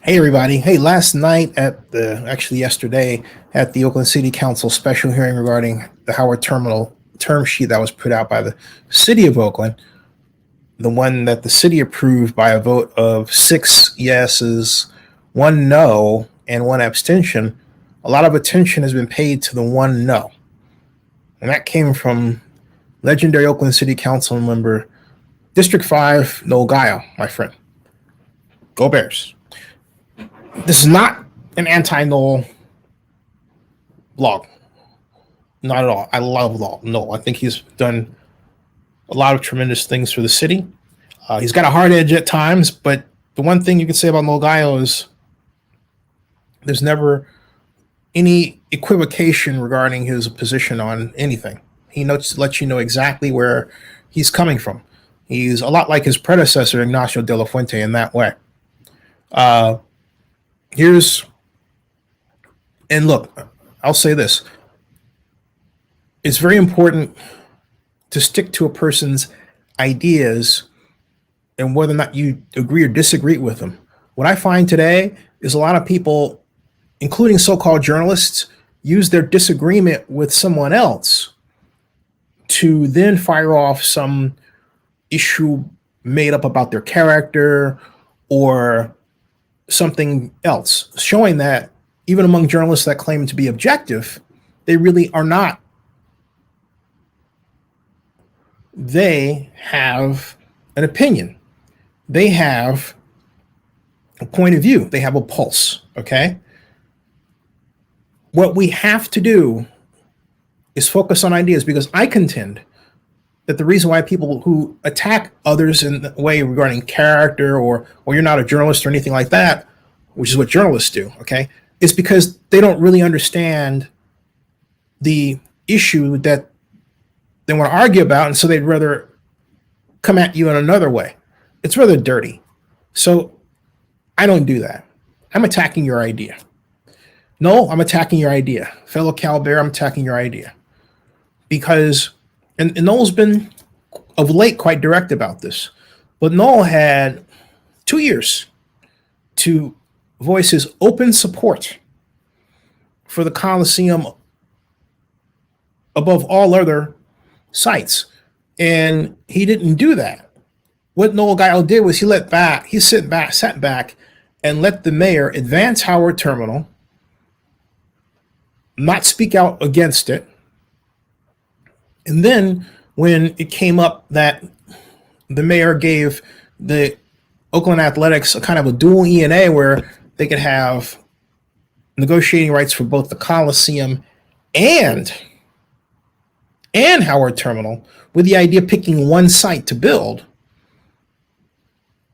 Hey everybody. Hey, last night actually yesterday at the Oakland City Council special hearing regarding the Howard Terminal term sheet that was put out by the city of Oakland, the one that the city approved by a vote of 6 yeses, 1 no, and 1 abstention. A lot of attention has been paid to the 1 no. And that came from legendary Oakland City Council member District 5, Noel Gallo, my friend. Go Bears. This is not an anti-Noel blog. Not at all. I love Noel. I think he's done a lot of tremendous things for the city. He's got a hard edge at times, but the one thing you can say about Noel Gallo is there's never any equivocation regarding his position on anything. He lets you know exactly where he's coming from. He's a lot like his predecessor, Ignacio de la Fuente, in that way. Look, I'll say this. It's very important to stick to a person's ideas and whether or not you agree or disagree with them. What I find today is a lot of people, including so-called journalists, use their disagreement with someone else to then fire off some issue made up about their character or something else, showing that even among journalists that claim to be objective, they really are not. They have an opinion. They have a point of view. They have a pulse, okay? What we have to do is focus on ideas, because I contend that the reason why people who attack others in the way regarding character or you're not a journalist or anything like that, which is what journalists do, okay, is because they don't really understand the issue that they want to argue about, and so they'd rather come at you in another way. It's rather dirty. So I don't do that. I'm attacking your idea. No, I'm attacking your idea. Fellow Cal Bear, I'm attacking your idea. Because And Noel's been of late quite direct about this, but Noel had 2 years to voice his open support for the Coliseum above all other sites, and he didn't do that. What Noel Gallo did was he sat back and let the mayor advance Howard Terminal, not speak out against it. And then when it came up that the mayor gave the Oakland Athletics a kind of a dual E&A where they could have negotiating rights for both the Coliseum and Howard Terminal, with the idea of picking one site to build,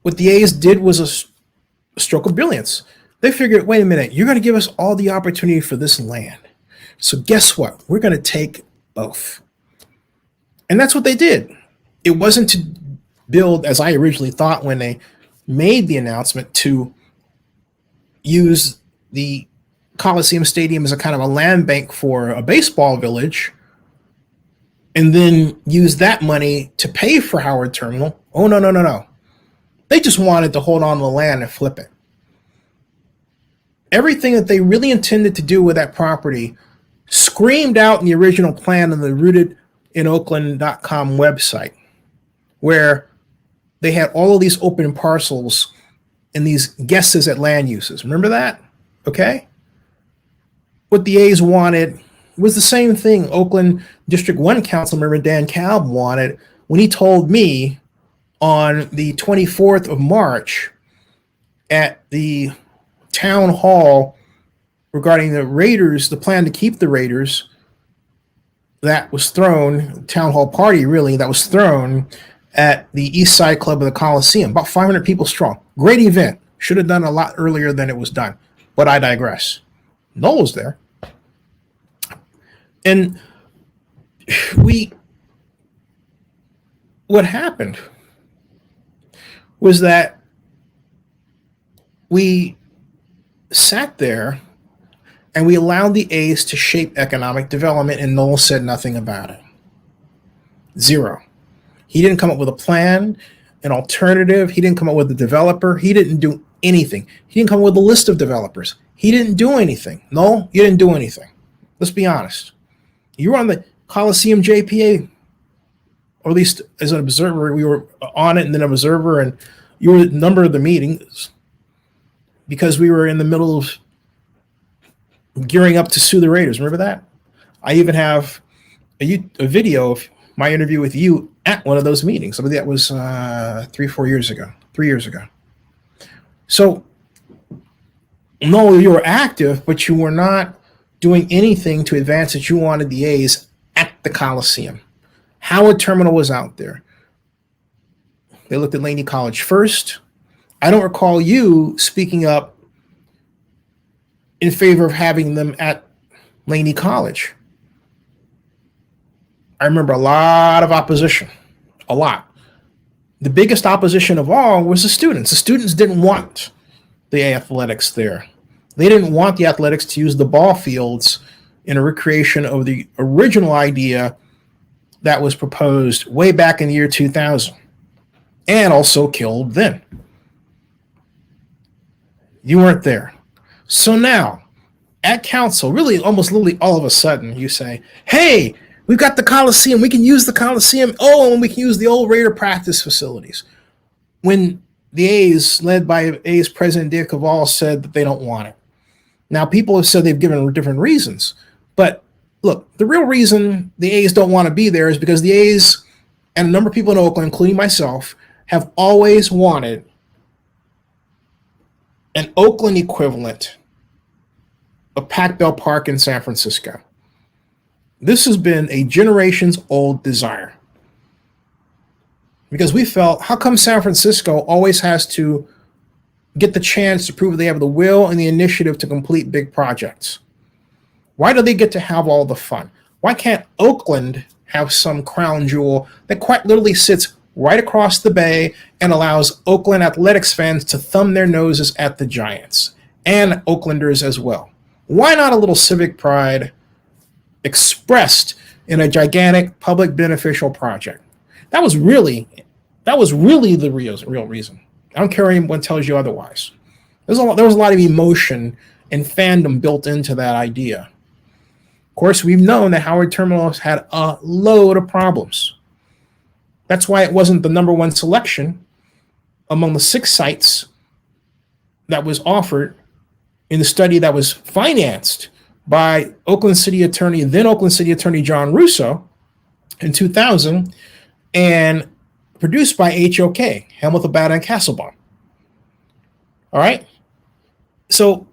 what the A's did was a stroke of brilliance. They figured, wait a minute, you're going to give us all the opportunity for this land. So guess what? We're going to take both. And that's what they did. It wasn't to build, as I originally thought when they made the announcement, to use the Coliseum Stadium as a kind of a land bank for a baseball village and then use that money to pay for Howard Terminal. Oh, no. They just wanted to hold on to the land and flip it. Everything that they really intended to do with that property screamed out in the original plan on the Rooted in Oakland.com website, where they had all of these open parcels and these guesses at land uses. Remember that? Okay. What the A's wanted was the same thing Oakland District 1 Councilmember Dan Kalb wanted when he told me on the 24th of March at the town hall regarding the Raiders, the plan to keep the Raiders, that was thrown, town hall party really, that was thrown at the East Side Club of the Coliseum, about 500 people strong. Great event. Should have done a lot earlier than it was done, but I digress. Noel was there. And what happened was that we sat there and we allowed the A's to shape economic development, and Noel said nothing about it. Zero. He didn't come up with a plan, an alternative. He didn't come up with a developer. He didn't do anything. He didn't come with a list of developers. He didn't do anything. No, you didn't do anything. Let's be honest. You were on the Coliseum JPA, or at least as an observer. We were on it and then an observer, and you were at a number of the meetings because we were in the middle of gearing up to sue the Raiders. Remember that? I even have a video of my interview with you at one of those meetings. I mean, that was 3 years ago. So, no, you were active, but you were not doing anything to advance that you wanted the A's at the Coliseum. Howard Terminal was out there. They looked at Laney College first. I don't recall you speaking up in favor of having them at Laney College. I remember a lot of opposition, a lot. The biggest opposition of all was the students. The students didn't want the athletics there. They didn't want the athletics to use the ball fields in a recreation of the original idea that was proposed way back in the year 2000 and also killed then. You weren't there. So now, at council, really almost literally all of a sudden, you say, hey, we've got the Coliseum. We can use the Coliseum. Oh, and we can use the old Raider practice facilities. When the A's, led by A's president Dave Cavall, said that they don't want it. Now, people have said they've given different reasons. But look, the real reason the A's don't want to be there is because the A's and a number of people in Oakland, including myself, have always wanted an Oakland equivalent of Ballpark in San Francisco. This has been a generations-old desire. Because we felt, how come San Francisco always has to get the chance to prove they have the will and the initiative to complete big projects? Why do they get to have all the fun? Why can't Oakland have some crown jewel that quite literally sits right across the bay and allows Oakland Athletics fans to thumb their noses at the Giants and Oaklanders as well? Why not a little civic pride expressed in a gigantic public beneficial project? That was really the real reason. I don't care if anyone tells you otherwise. There was a lot of emotion and fandom built into that idea. Of course, we've known that Howard Terminal has had a load of problems. That's why it wasn't the number one selection among the 6 sites that was offered in the study that was financed by then Oakland City Attorney John Russo in 2000 and produced by HOK, Hamilton, Bada, and Castlebaum. All right? So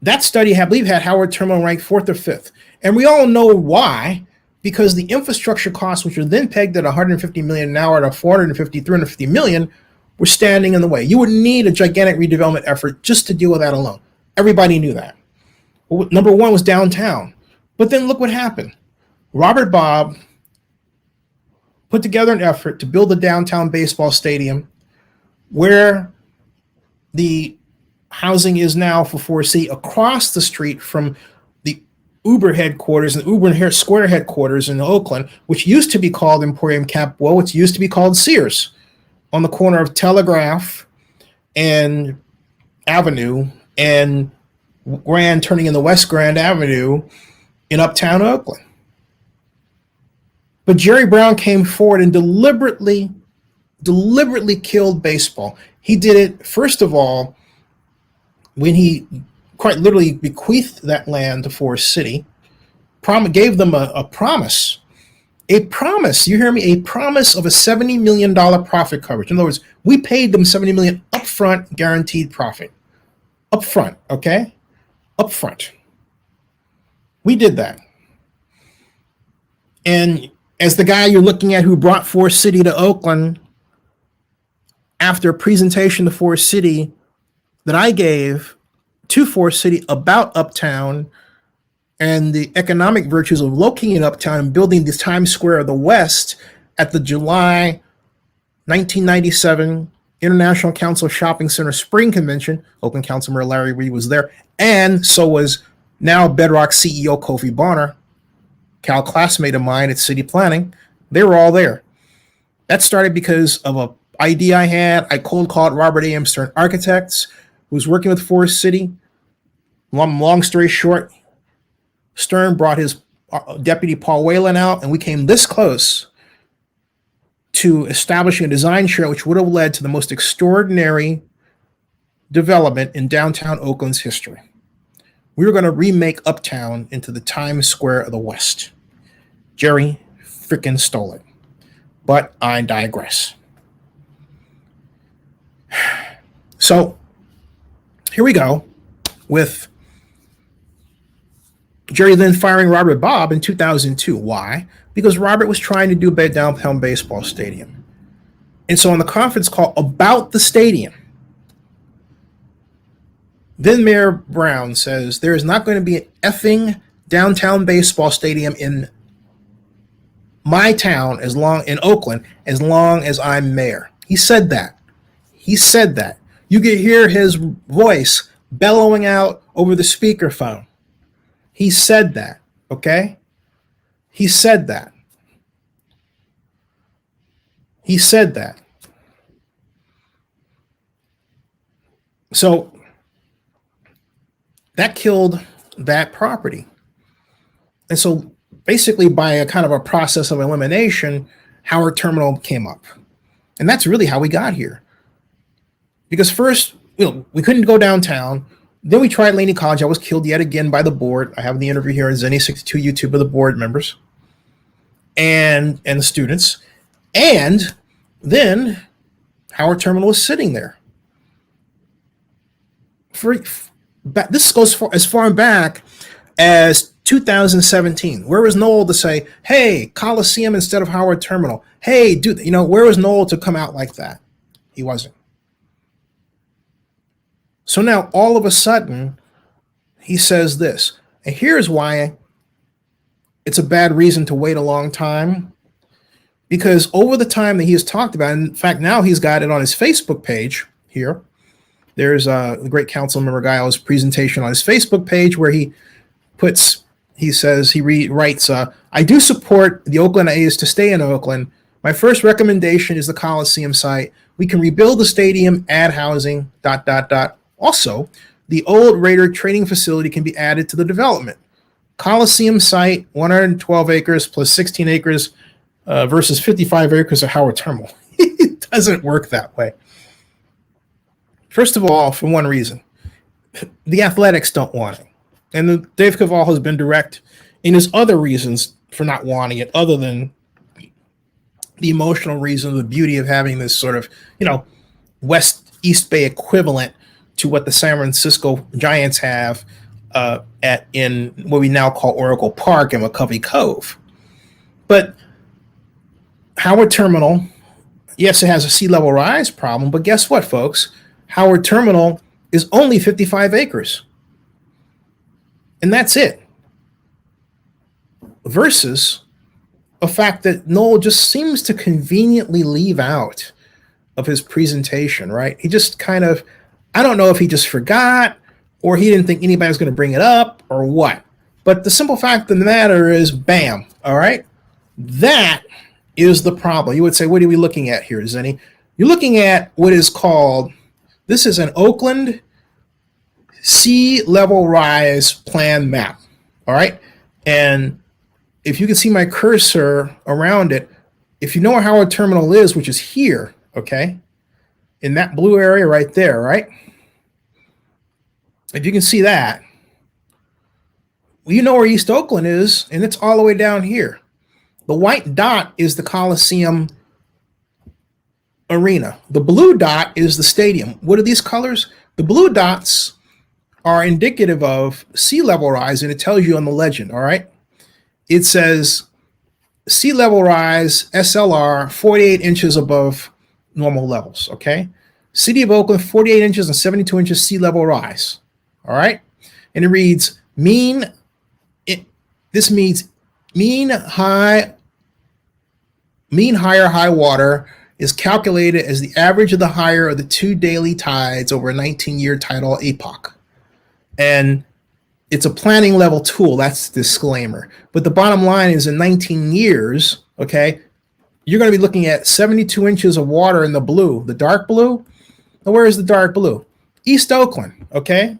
that study, I believe, had Howard Terminal ranked 4th or 5th. And we all know why, because the infrastructure costs, which were then pegged at $150 million, now at $450, $350 million, were standing in the way. You would need a gigantic redevelopment effort just to deal with that alone. Everybody knew that. Well, number one was downtown. But then look what happened. Robert Bobb put together an effort to build a downtown baseball stadium where the housing is now for 4C across the street from the Uber headquarters and the Uber Square headquarters in Oakland, which used to be called Emporium Capwell, which used to be called Sears, on the corner of Telegraph and Avenue and Grand, turning in the West Grand Avenue in uptown Oakland. But Jerry Brown came forward and deliberately killed baseball. He did it, first of all, when he quite literally bequeathed that land to Forest City, gave them a promise, you hear me, a promise of a $70 million profit coverage. In other words, we paid them $70 million upfront guaranteed profit. Upfront, okay? Upfront. We did that. And as the guy you're looking at who brought Forest City to Oakland, after a presentation to Forest City that I gave to Forest City about Uptown and the economic virtues of locating Uptown and building the Times Square of the West at the July 1997 International Council Shopping Center Spring Convention, Oakland Councilmember Larry Reed was there, and so was now Bedrock CEO Kofi Bonner, Cal classmate of mine at City Planning. They were all there. That started because of an idea I had. I cold called Robert A. M. Stern Architects. who was working with Forest City. Long story short, Stern brought his deputy Paul Whalen out, and we came this close to establishing a design share which would have led to the most extraordinary development in downtown Oakland's history. We were going to remake Uptown into the Times Square of the West. Jerry freaking stole it. But I digress. So here we go with Jerry then firing Robert Bobb in 2002. Why? Because Robert was trying to do a downtown baseball stadium. And so on the conference call about the stadium, then Mayor Brown says there is not going to be an effing downtown baseball stadium in my town in Oakland as long as I'm mayor. He said that. He said that. You could hear his voice bellowing out over the speakerphone. He said that, okay? He said that. He said that. So that killed that property. And so basically by a kind of a process of elimination, Howard Terminal came up. And that's really how we got here. Because first, we couldn't go downtown. Then we tried Laney College. I was killed yet again by the board. I have the interview here on Zenny62 YouTube of the board members and the students. And then Howard Terminal was sitting there. This goes as far back as 2017. Where was Noel to say, hey, Coliseum instead of Howard Terminal? Hey, dude, where was Noel to come out like that? He wasn't. So now all of a sudden, he says this. And here's why it's a bad reason to wait a long time. Because over the time that he has talked about, in fact, now he's got it on his Facebook page here. There's the great Councilmember Gallo's presentation on his Facebook page where he writes, I do support the Oakland A's to stay in Oakland. My first recommendation is the Coliseum site. We can rebuild the stadium, add housing, ... Also, the old Raider training facility can be added to the development. Coliseum site, 112 acres plus 16 acres versus 55 acres of Howard Terminal. It doesn't work that way. First of all, for one reason, the Athletics don't want it. And Dave Cavall has been direct in his other reasons for not wanting it, other than the emotional reason, the beauty of having this sort of, East Bay equivalent to what the San Francisco Giants have in what we now call Oracle Park and McCovey Cove. But Howard Terminal, yes, it has a sea level rise problem, but guess what, folks? Howard Terminal is only 55 acres. And that's it. Versus a fact that Noel just seems to conveniently leave out of his presentation, right? He just kind of, I don't know if he just forgot or he didn't think anybody was going to bring it up or what. But the simple fact of the matter is, bam, all right? That is the problem. You would say, what are we looking at here, Zenny? You're looking at what is called, this is an Oakland sea level rise plan map, all right? And if you can see my cursor around it, if you know where Howard Terminal is, which is here, okay, in that blue area right there, right? If you can see that, well, you know where East Oakland is, and it's all the way down here. The white dot is the Coliseum Arena. The blue dot is the stadium. What are these colors? The blue dots are indicative of sea level rise, and it tells you on the legend, all right? It says sea level rise, SLR, 48 inches above normal levels, okay? City of Oakland, 48 inches and 72 inches sea level rise, all right? And it reads, this means mean higher high water is calculated as the average of the higher of the two daily tides over a 19-year tidal epoch. And it's a planning level tool. That's the disclaimer. But the bottom line is in 19 years, okay, you're going to be looking at 72 inches of water in the blue, the dark blue. Now, where is the dark blue? East Oakland, okay?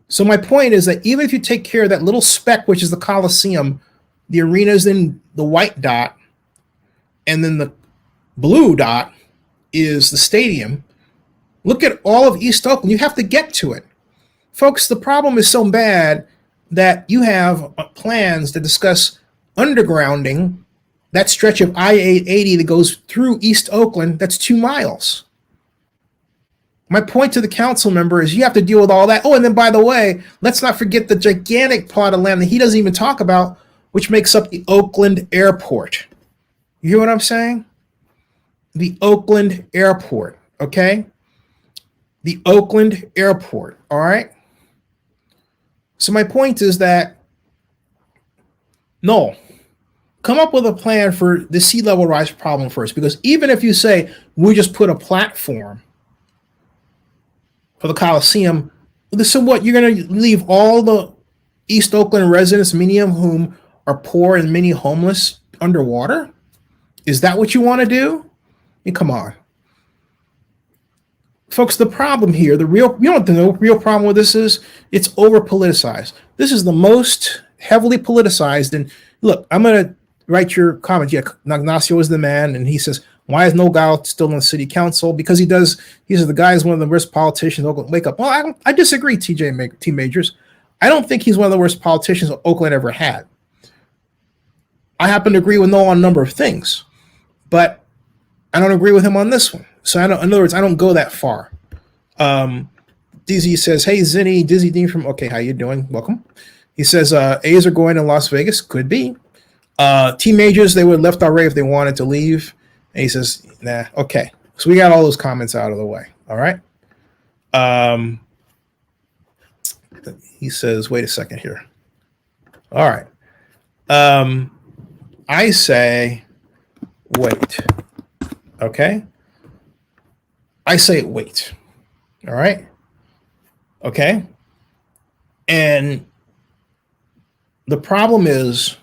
So my point is that even if you take care of that little speck, which is the Coliseum, the arena's in the white dot, and then the blue dot is the stadium. Look at all of East Oakland. You have to get to it. Folks, the problem is so bad that you have plans to discuss undergrounding that stretch of I-880 that goes through East Oakland. That's 2 miles. My point to the council member is you have to deal with all that. Oh, and then by the way, let's not forget the gigantic plot of land that he doesn't even talk about, which makes up the Oakland Airport. You hear what I'm saying? The Oakland Airport, okay? The Oakland Airport, all right? So my point is that, no, come up with a plan for the sea level rise problem first, because even if you say we just put a platform for the Coliseum, so what, you're going to leave all the East Oakland residents, many of whom are poor and many homeless, underwater? Is that what you want to do? I mean, come on. Folks, the problem here, you know what the real problem with this is? It's over politicized. This is the most heavily politicized. And look, I'm going to write your comment. Yeah, Ignacio is the man. And he says, why is Noel Gallo still on the city council? Because he's the guy who's one of the worst politicians Oakland wake up. Well, I disagree, T Majors. I don't think he's one of the worst politicians Oakland ever had. I happen to agree with Noel on a number of things, but I don't agree with him on this one. So in other words, I don't go that far. Dizzy says, hey, Zinni, Dizzy Dean from, okay, how you doing? Welcome. He says, A's are going to Las Vegas. Could be. T Majors, they would have left already if they wanted to leave. And he says, nah, okay. So we got all those comments out of the way. All right. He says, wait a second here. All right. I say, wait. Okay. I say wait. All right. Okay. And the problem is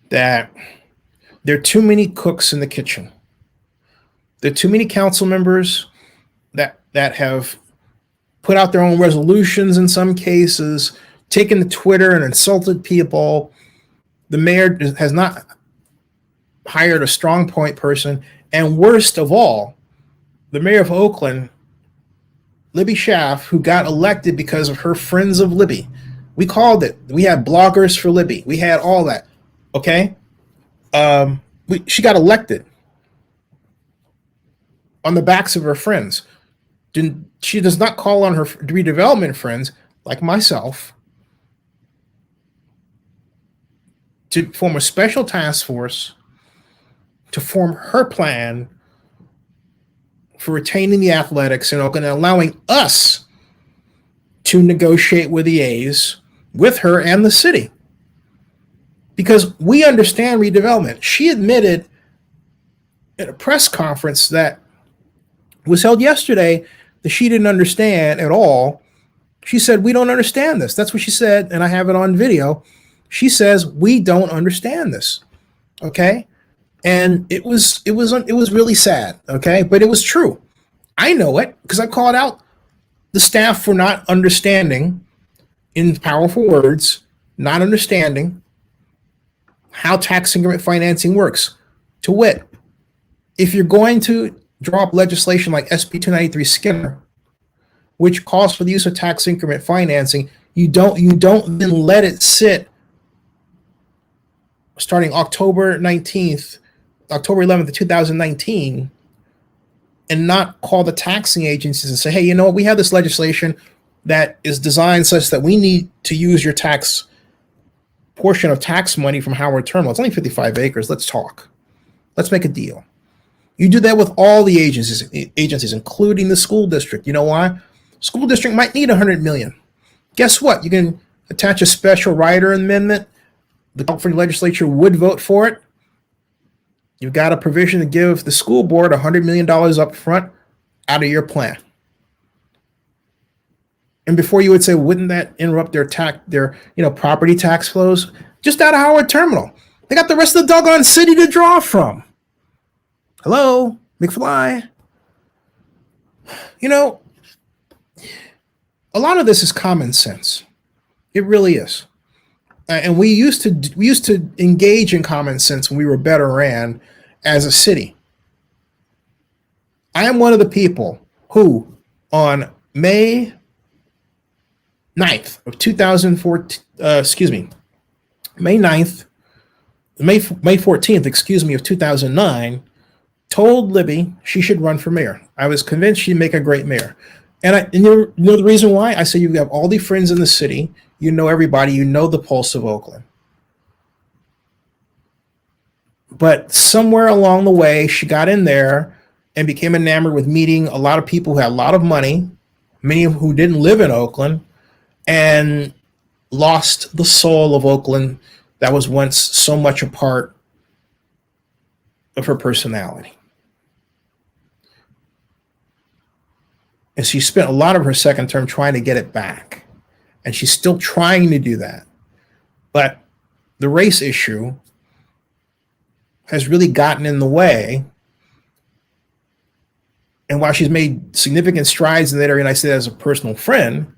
that there are too many cooks in the kitchen. There are too many council members that have put out their own resolutions in some cases, taken to Twitter and insulted people. The mayor has not hired a strong point person. And worst of all, the mayor of Oakland, Libby Schaaf, who got elected because of her Friends of Libby. We called it. We had bloggers for Libby. We had all that. Okay? She got elected on the backs of her friends. She does not call on her redevelopment friends, like myself, to form a special task force to form her plan for retaining the athletics in Oakland and allowing us to negotiate with the A's, with her and the city. Because we understand redevelopment. She admitted at a press conference that was held yesterday that she didn't understand at all. She said, we don't understand this. That's what she said, and I have it on video. She says, we don't understand this. Okay? And it was really sad, okay? But it was true. I know it because I called out the staff for not understanding, in powerful words, not understanding how tax increment financing works. To wit, if you're going to draw up legislation like SB 293 Skinner, which calls for the use of tax increment financing, you don't then let it sit starting October 11th of 2019, and not call the taxing agencies and say, hey, you know what, we have this legislation that is designed such that we need to use your tax portion of tax money from Howard Terminal. It's only 55 acres. Let's talk. Let's make a deal. You do that with all the agencies, including the school district. You know why? School district might need $100 million. Guess what? You can attach a special rider amendment. The California legislature would vote for it. You've got a provision to give the school board $100 million up front out of your plan. And before you would say, wouldn't that interrupt their property tax flows? Just out of Howard Terminal. They got the rest of the doggone city to draw from. Hello, McFly. You know, A lot of this is common sense. It really is. And we used to engage in common sense when we were better ran as a city. I am one of the people who, on May 9th of 2014, May 9th, May 14th, of 2009, told Libby she should run for mayor. I was convinced she'd make a great mayor. And you know the reason why? I said, you have all the friends in the city. You know everybody. You know the pulse of Oakland. But somewhere along the way, she got in there and became enamored with meeting a lot of people who had a lot of money, many of who didn't live in Oakland, and lost the soul of Oakland that was once so much a part of her personality. And she spent a lot of her second term trying to get it back. And she's still trying to do that. But the race issue has really gotten in the way. And while she's made significant strides in that area, and I say that as a personal friend,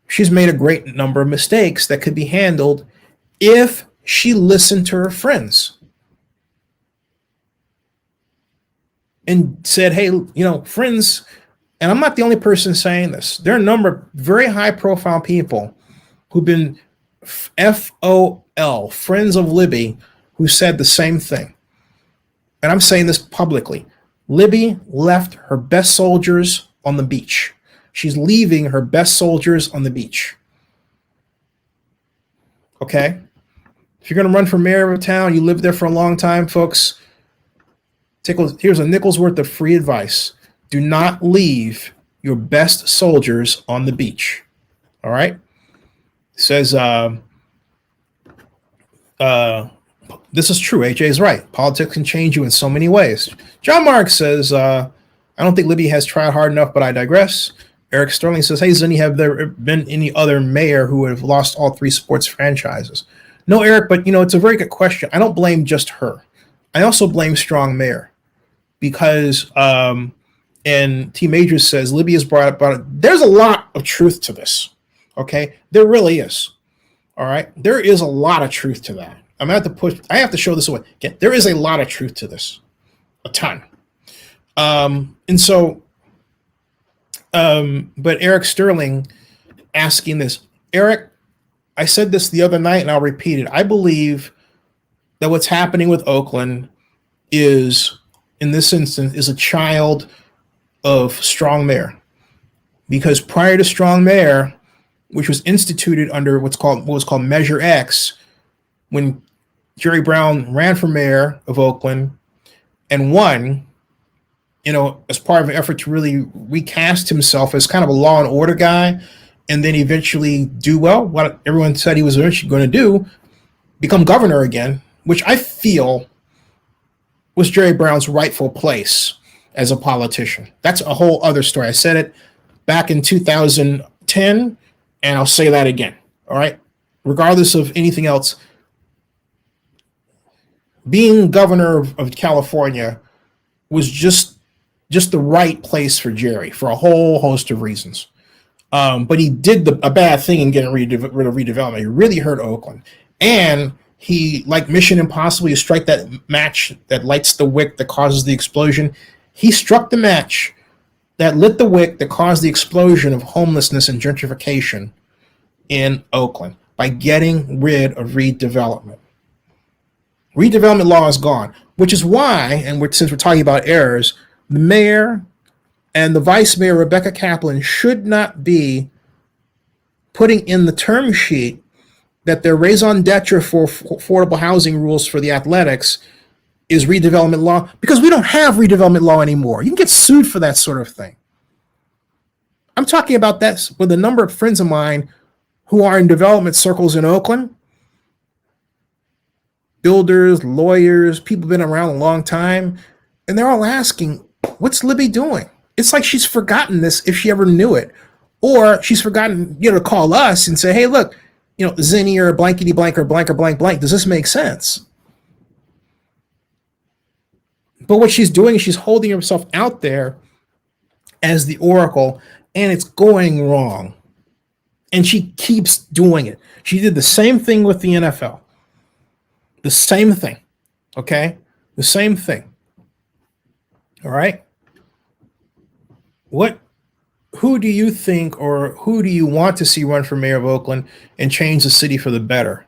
she's made a great number of mistakes that could be handled if she listened to her friends and said, hey, friends, and I'm not the only person saying this. There are a number of very high profile people who've been FOL, friends of Libby, who said the same thing. And I'm saying this publicly. Libby left her best soldiers on the beach. She's leaving her best soldiers on the beach. Okay? If you're going to run for mayor of a town, you live there for a long time, folks, here's a nickel's worth of free advice. Do not leave your best soldiers on the beach. All right? It says, this is true. AJ is right. Politics can change you in so many ways. John Mark says, I don't think Libby has tried hard enough, but I digress. Eric Sterling says, hey, Zinni, have there been any other mayor who would have lost all three sports franchises? No, Eric, but it's a very good question. I don't blame just her. I also blame strong mayor because, and T. Majors says, Libby has brought up, there's a lot of truth to this. Okay. There really is. All right. There is a lot of truth to that. I have to show this away. Again, there is a lot of truth to this. A ton. And so, but Eric Sterling asking this, Eric, I said this the other night and I'll repeat it. I believe that what's happening with Oakland is, in this instance, is a child of strong mayor. Because prior to strong mayor, which was instituted under what was called Measure X, when Jerry Brown ran for mayor of Oakland and won, as part of an effort to really recast himself as kind of a law and order guy, and then eventually do what everyone said he was eventually going to do, become governor again, which I feel was Jerry Brown's rightful place as a politician. That's a whole other story. I said it back in 2010, and I'll say that again. All right. Regardless of anything else, being governor of California was just the right place for Jerry for a whole host of reasons. But he did a bad thing in getting rid of redevelopment. He really hurt Oakland. And he, like Mission Impossible, you strike that match that lights the wick that causes the explosion. He struck the match that lit the wick that caused the explosion of homelessness and gentrification in Oakland by getting rid of redevelopment. Redevelopment law is gone, which is why, and since we're talking about errors, the mayor and the vice mayor, Rebecca Kaplan, should not be putting in the term sheet that their raison d'etre for affordable housing rules for the Athletics is redevelopment law, because we don't have redevelopment law anymore. You can get sued for that sort of thing. I'm talking about that with a number of friends of mine who are in development circles in Oakland. Builders, lawyers, people been around a long time, and they're all asking, what's Libby doing? It's like she's forgotten this if she ever knew it, or she's forgotten, to call us and say, hey, look, Zinni or blankety blank or blank or blank blank, does this make sense? But what she's doing is she's holding herself out there as the oracle, and it's going wrong. And she keeps doing it. She did the same thing with the NFL. The same thing. Okay? The same thing. All right? Who do you think, or who do you want to see run for mayor of Oakland and change the city for the better?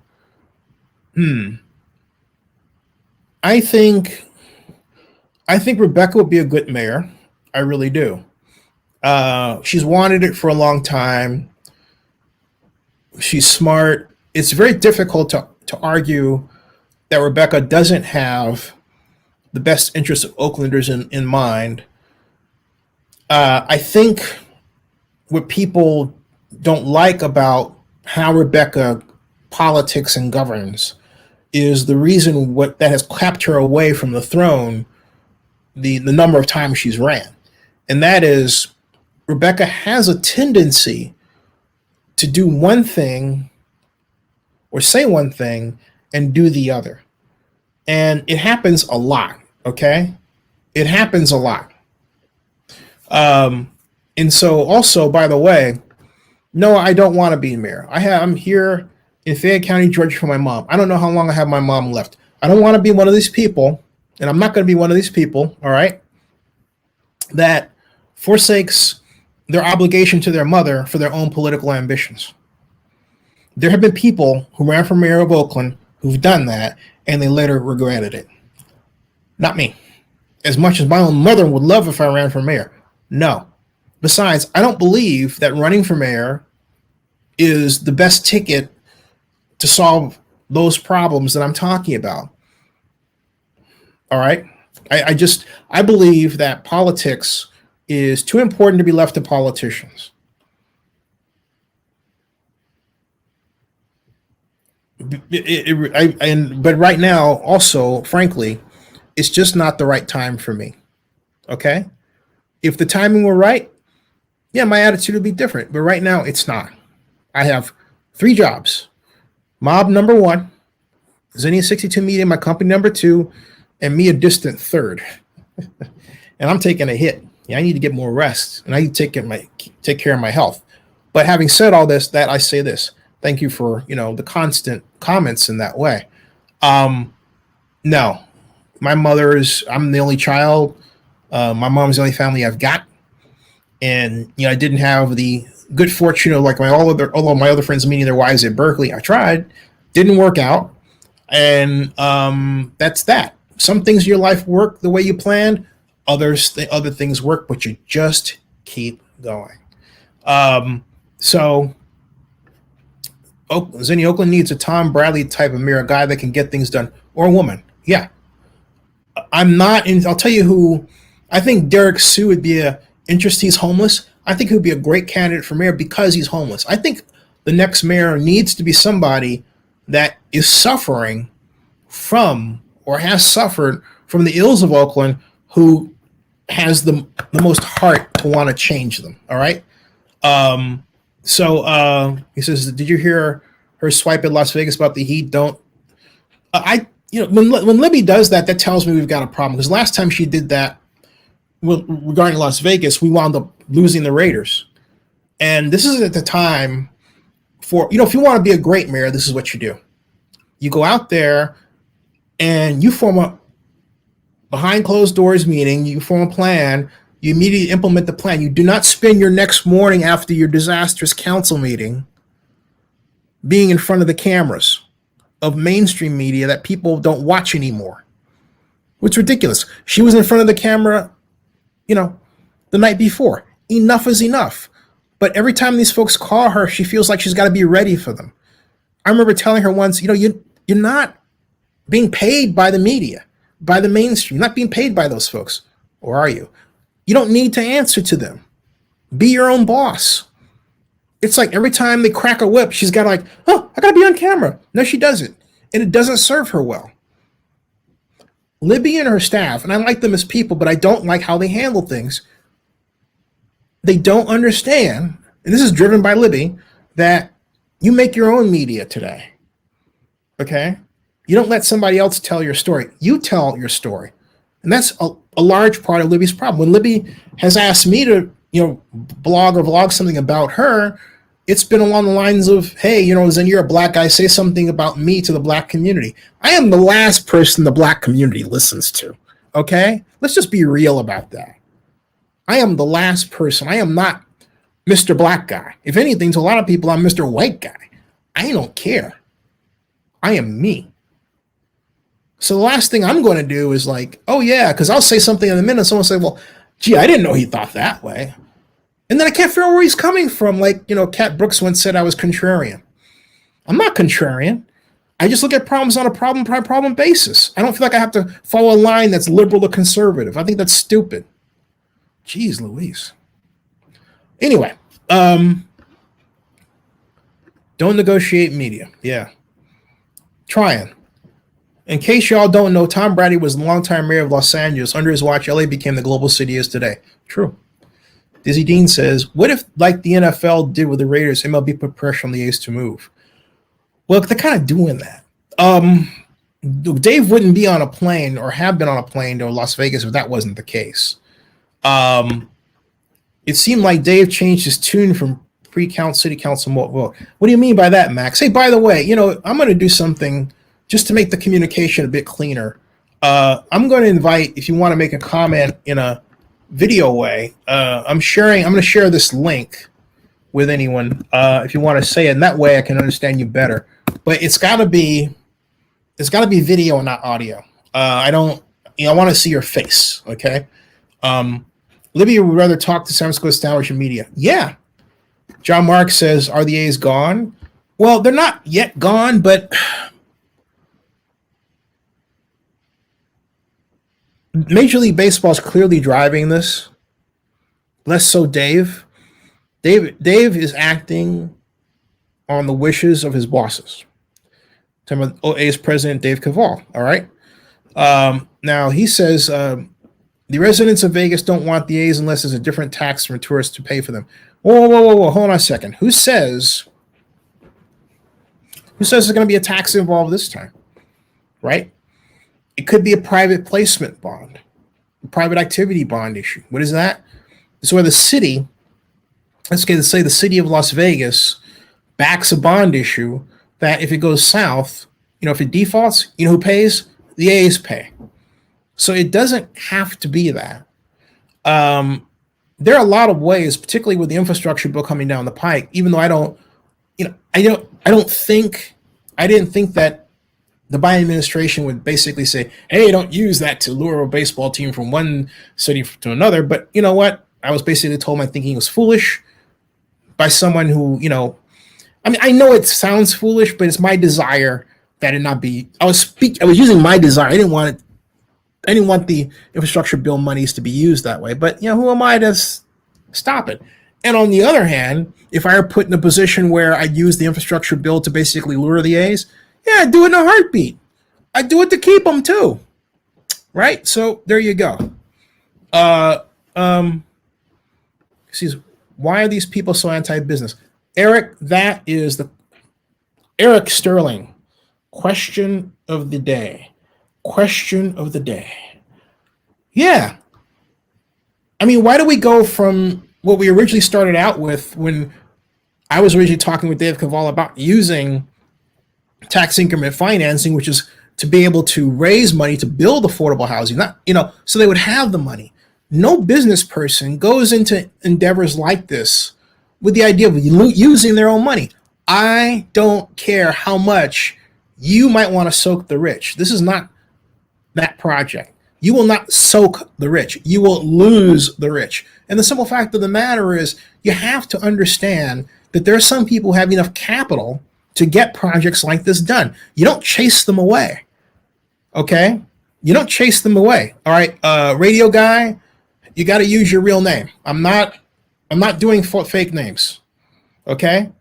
I think Rebecca would be a good mayor. I really do. She's wanted it for a long time. She's smart. It's very difficult to argue that Rebecca doesn't have the best interests of Oaklanders in mind. I think what people don't like about how Rebecca politics and governs is the reason what that has kept her away from the throne the number of times she's ran. And that is, Rebecca has a tendency to do one thing or say one thing and do the other. And it happens a lot, okay? It happens a lot. And so also, by the way, no, I don't want to be mayor. I'm here in Fayette County, Georgia for my mom. I don't know how long I have my mom left. I don't want to be one of these people, and I'm not going to be one of these people, all right, that forsakes their obligation to their mother for their own political ambitions. There have been people who ran for mayor of Oakland who've done that, and they later regretted it. Not me. As much as my own mother would love if I ran for mayor. No. Besides, I don't believe that running for mayor is the best ticket to solve those problems that I'm talking about. All right? I believe that politics is too important to be left to politicians. But right now, also, frankly, it's just not the right time for me. Okay? If the timing were right, yeah, my attitude would be different. But right now, it's not. I have 3 jobs. Mob number 1, Zinnia 62 Media, my company number 2, and me a distant 3rd. And I'm taking a hit. Yeah, I need to get more rest, and I need to take care of my health. But having said all this, that I say this. Thank you for the constant comments in that way. No, my I'm the only child. My mom's the only family I've got, and I didn't have the good fortune of like all of my other friends meeting their wives at Berkeley. I tried, didn't work out, and that's that. Some things in your life work the way you planned. Other things work, but you just keep going. So Zinnia, Oakland needs a Tom Bradley type of mayor, a guy that can get things done, or a woman. Yeah. I'll tell you who. I think Derek Sue would be interesting. He's homeless. I think he would be a great candidate for mayor because he's homeless. I think the next mayor needs to be somebody that is suffering from or has suffered from the ills of Oakland, who has the most heart to want to change them. All right. So he says, did you hear her swipe at Las Vegas about the Heat? Don't when Libby does that, that tells me we've got a problem, because last time she did that regarding Las Vegas, we wound up losing the Raiders. And this is at the time for, if you want to be a great mayor, this is what you do. You go out there and you form a behind closed doors meeting, you form a plan, you immediately implement the plan. You do not spend your next morning after your disastrous council meeting being in front of the cameras of mainstream media that people don't watch anymore. It's ridiculous. She was in front of the camera, the night before. Enough is enough. But every time these folks call her, she feels like she's got to be ready for them. I remember telling her once, you're not being paid by the media, by the mainstream, not being paid by those folks. Or are you? You don't need to answer to them. Be your own boss. It's like every time they crack a whip, she's got to I got to be on camera. No, she doesn't. And it doesn't serve her well. Libby and her staff, and I like them as people, but I don't like how they handle things. They don't understand, and this is driven by Libby, that you make your own media today. Okay? You don't let somebody else tell your story. You tell your story. And that's a large part of Libby's problem. When Libby has asked me to, blog or vlog something about her, it's been along the lines of, hey, Zen, you're a black guy, say something about me to the black community. I am the last person the black community listens to. Okay? Let's just be real about that. I am the last person. I am not Mr. Black Guy. If anything, to a lot of people, I'm Mr. White Guy. I don't care. I am me. So the last thing I'm going to do is like, oh yeah, because I'll say something in a minute. Someone will say, well, gee, I didn't know he thought that way. And then I can't figure out where he's coming from. Like, Cat Brooks once said I was contrarian. I'm not contrarian. I just look at problems on a problem by problem basis. I don't feel like I have to follow a line that's liberal or conservative. I think that's stupid. Jeez Louise. Anyway, don't negotiate media. Yeah. Trying. In case y'all don't know, Tom Brady was the longtime mayor of Los Angeles. Under his watch, LA became the global city it is today. True. Dizzy Dean says, what if, like the NFL did with the Raiders, MLB put pressure on the A's to move? Well, they're kind of doing that. Dave wouldn't be on a plane or have been on a plane to Las Vegas if that wasn't the case. It seemed like Dave changed his tune from city council mode. Well, what do you mean by that, Max? Hey, by the way, I'm going to do something just to make the communication a bit cleaner. I'm going to invite, if you want to make a comment in a video way, I'm going to share this link with anyone if you want to say it, and that way I can understand you better. But it's got to be video and not audio. I want to see your face. Okay. Libya would rather talk to San Francisco establishment media. Yeah. John Mark says, are the A's gone? Well, they're not yet gone, but Major League Baseball is clearly driving this. Less so Dave. Dave is acting on the wishes of his bosses. Talking about A's president Dave Cavall. All right. Now he says the residents of Vegas don't want the A's unless there's a different tax for tourists to pay for them. Whoa. Hold on a second. Who says there's going to be a tax involved this time? Right? It could be a private placement bond, a private activity bond issue. What is that? It's where the city, let's say the city of Las Vegas, backs a bond issue that if it goes south, if it defaults, who pays? The A's pay. So it doesn't have to be that. There are a lot of ways, particularly with the infrastructure bill coming down the pike, even though I didn't think that the Biden administration would basically say, hey, don't use that to lure a baseball team from one city to another. But you know what? I was basically told my thinking was foolish by someone who, I know it sounds foolish, but it's my desire that it not be. I was using my desire. I didn't want the infrastructure bill monies to be used that way. But who am I to stop it? And on the other hand, if I were put in a position where I'd use the infrastructure bill to basically lure the A's, yeah, I'd do it in a heartbeat. I'd do it to keep them too. Right? So there you go. Excuse me. Why are these people so anti-business? Eric, that is Eric Sterling. Question of the day. Yeah. I mean, why do we go from what we originally started out with when I was originally talking with Dave Cavall about using tax increment financing, which is to be able to raise money to build affordable housing, so they would have the money. No business person goes into endeavors like this with the idea of using their own money. I don't care how much you might want to soak the rich. This is not that project. You will not soak the rich. You will lose the rich. And the simple fact of the matter is you have to understand that there are some people who have enough capital to get projects like this done. You don't chase them away. Okay? You don't chase them away. All right, radio guy, you got to use your real name. I'm not doing fake names. Okay?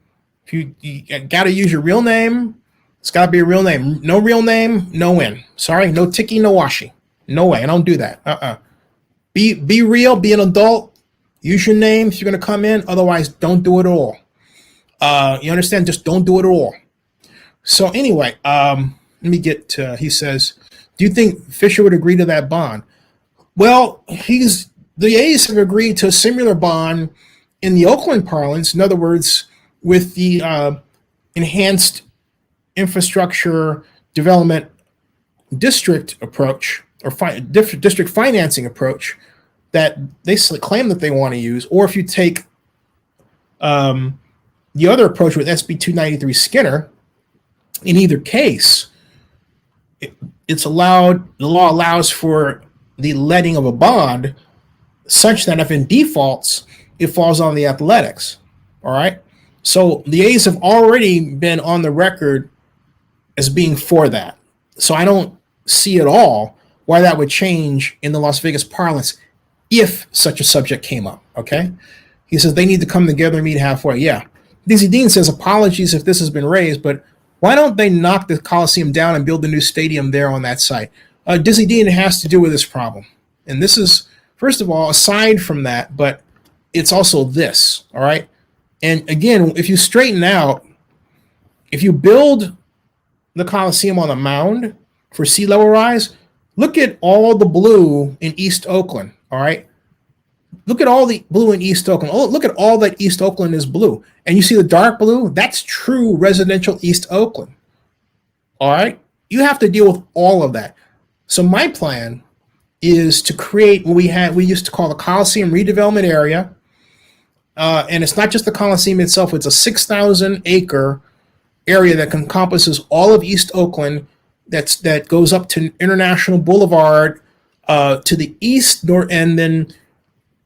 If you got to use your real name, it's got to be a real name. No real name, no win. Sorry, no ticky, no washi. No way. I don't do that. Be real, be an adult. Use your name if you're going to come in. Otherwise, don't do it at all. You understand? Just don't do it at all. So anyway, let me get to, he says, do you think Fisher would agree to that bond? Well, he's the A's have agreed to a similar bond in the Oakland parlance. In other words, with the enhanced infrastructure development district approach or district financing approach that they claim that they want to use. Or if you take the other approach with SB 293 Skinner, in either case, the law allows for the letting of a bond such that if it defaults, it falls on the Athletics. All right. So the A's have already been on the record as being for that. So I don't see at all why that would change in the Las Vegas parlance if such a subject came up. Okay. He says they need to come together and meet halfway. Yeah. Dizzy Dean says apologies if this has been raised, but why don't they knock the Coliseum down and build a new stadium there on that site? Dizzy Dean, it has to do with this problem. And this is, first of all, aside from that, but it's also this, all right? And again, if you straighten out, if you build the Coliseum on a mound for sea level rise, look at all the blue in East Oakland, all right? Look at all the blue in East Oakland. Oh, look at all that East Oakland is blue. And you see the dark blue? That's true residential East Oakland. All right? You have to deal with all of that. So my plan is to create what we used to call the Coliseum redevelopment area. And it's not just the Coliseum itself. It's a 6,000 acre area that encompasses all of East Oakland that goes up to International Boulevard to the east, and then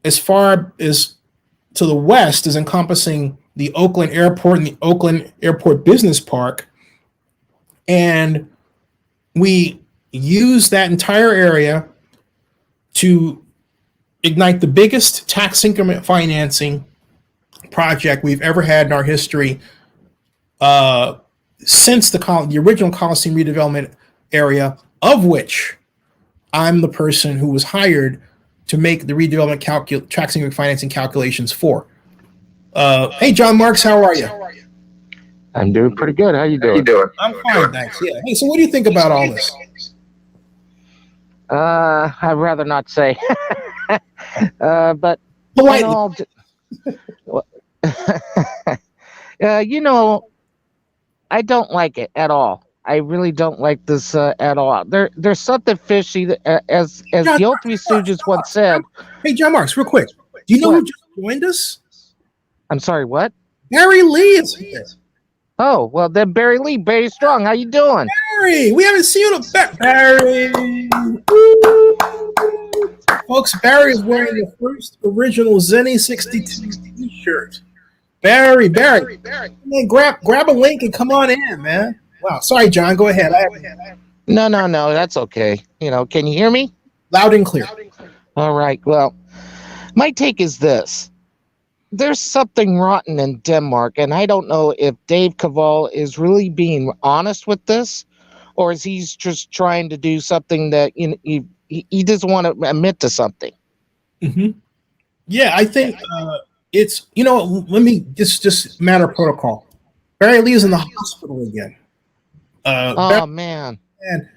as far as to the west is encompassing the Oakland Airport and the Oakland Airport Business Park. And we use that entire area to ignite the biggest tax increment financing project we've ever had in our history since the original Coliseum redevelopment area, of which I'm the person who was hired to make the redevelopment tax increment financing calculations for. Hey, John Marks, how are you? I'm doing pretty good. How you doing? I'm fine, thanks. Yeah. Hey, so what do you think about all this? I'd rather not say. But Politely. I don't like it at all. I really don't like this at all. There's something fishy that, as the old Three Stooges once said. Hey, John Marks, real quick. Do you know who just joined us? I'm sorry, what? Barry Lee is here. Oh, well, then Barry Lee, Barry Strong, how you doing? Barry, we haven't seen you in Barry. Folks, Barry is wearing the first original Zenny 62 t-shirt. Barry, man, grab a link and come on in, man. Wow, sorry, John, go ahead. No, that's okay. Can you hear me? Loud and clear. All right, well, my take is this. There's something rotten in Denmark, and I don't know if Dave Cavall is really being honest with this, or is he just trying to do something that he doesn't want to admit to something. Mm-hmm. Yeah, I think it's, let me just matter of protocol. Barry Lee is in the hospital again. Man. And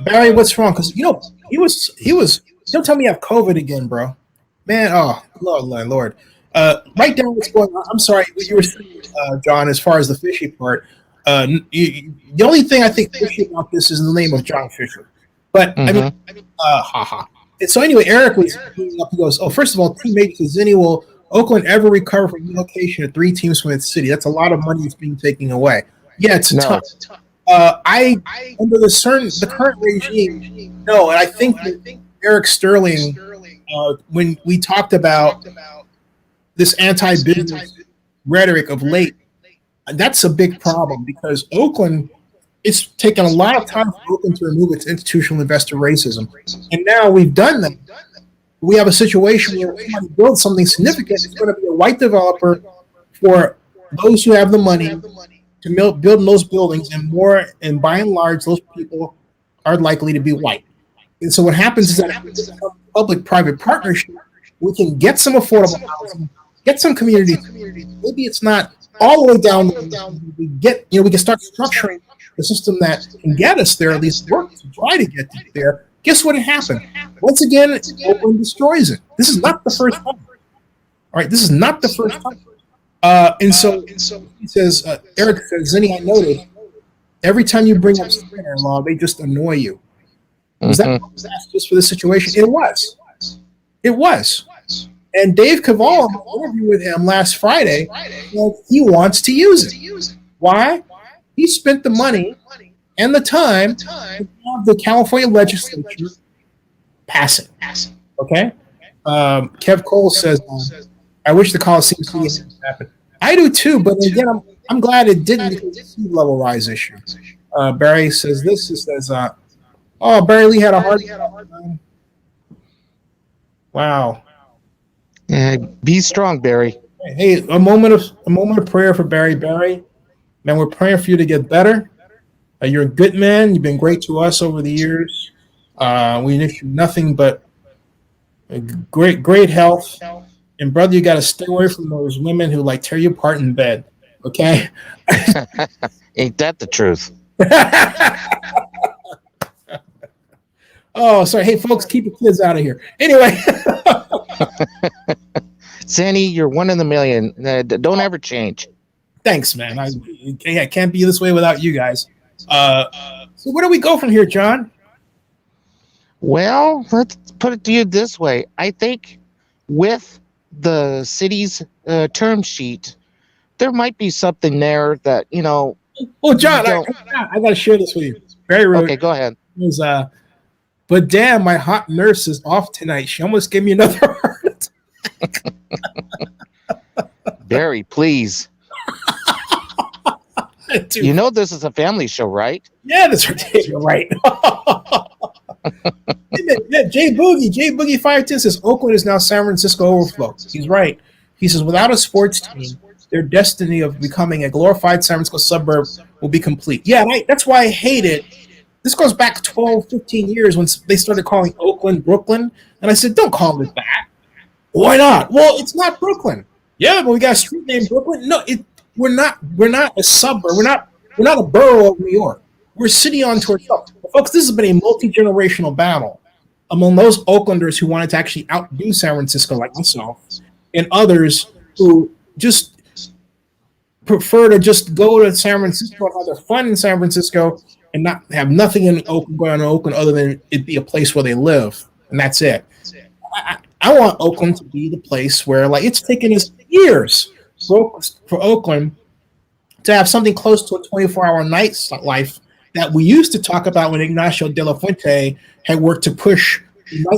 Barry, what's wrong? Because, he was, don't tell me you have COVID again, bro. Man, oh, Lord. Write down what's going on. I'm sorry, what you were saying, John, as far as the fishy part. The only thing I think fishy about this is the name of John Fisher. But, And so anyway, Eric was up. He goes, first of all, teammate says, Zenny, will Oakland ever recover from relocation of 3 teams from its city? That's a lot of money that's being taken away. Yeah, it's tough. Under the current regime, no, and I think that Eric Sterling, when we talked about this anti-business rhetoric of late, that's a big problem because Oakland, it's taken a lot of time for Oakland to remove its institutional investor racism. And now we've done that. We have a situation where if somebody builds something significant, it's going to be a white developer for those who have the money to build those buildings, and by and large, those people are likely to be white. And so what happens is that public-private partnership, we can get some affordable housing, get some community. Maybe it's not all the way down. We can start structuring the system that can get us there, at least work to try to get there. Guess what happened? Once again, Oakland destroys it. This is not the first time. All right, this is not the first time. And so he says, Eric says, Zinni, I noticed every time you bring up sister-in-law, they just annoy you. Was that just for this situation? It was. It was. And Dave Cavall, in an interview with him last Friday, said he wants to use it. Why? He spent the money and the time to have the California legislature pass it. Okay? Kev Cole says, I wish the Coliseum Stadium happened. I do too, but again, I'm glad it didn't because of the sea level rise issue. Barry says this. He says, Barry Lee had a hard time. Wow. Yeah, be strong, Barry. Hey, a moment of prayer for Barry. Barry, man, we're praying for you to get better. You're a good man. You've been great to us over the years. We wish you nothing but great health. And brother, you got to stay away from those women who like tear you apart in bed. Okay? Ain't that the truth? Oh, sorry. Hey, folks, keep your kids out of here. Anyway. Zinni, you're one in a million. Don't ever change. Thanks, man. I can't be this way without you guys. So where do we go from here, John? Well, let's put it to you this way. I think with the city's term sheet, there might be something there that, Oh, John, I got to share this with you. Very rude. Okay, go ahead. But damn, my hot nurse is off tonight. She almost gave me another heart attack. Barry, please. This is a family show, right? Yeah, that's right. You're right. Yeah, Jay Boogie 510 says Oakland is now San Francisco overflow. He's right. He says without a sports team, their destiny of becoming a glorified San Francisco suburb will be complete. Yeah, that's why I hate it. This goes back 12, 15 years when they started calling Oakland Brooklyn. And I said, don't call it that. Why not? Well, it's not Brooklyn. Yeah, but we got a street named Brooklyn. No, we're not a suburb. We're not a borough of New York. We're a city unto ourselves. Folks, this has been a multi-generational battle among those Oaklanders who wanted to actually outdo San Francisco like myself and others who just prefer to just go to San Francisco and have their fun in San Francisco and not have nothing in Oakland going on in Oakland other than it be a place where they live. And that's it. I want Oakland to be the place where, like, it's taken us years for Oakland to have something close to a 24-hour nightlife that we used to talk about when Ignacio de la Fuente had worked to push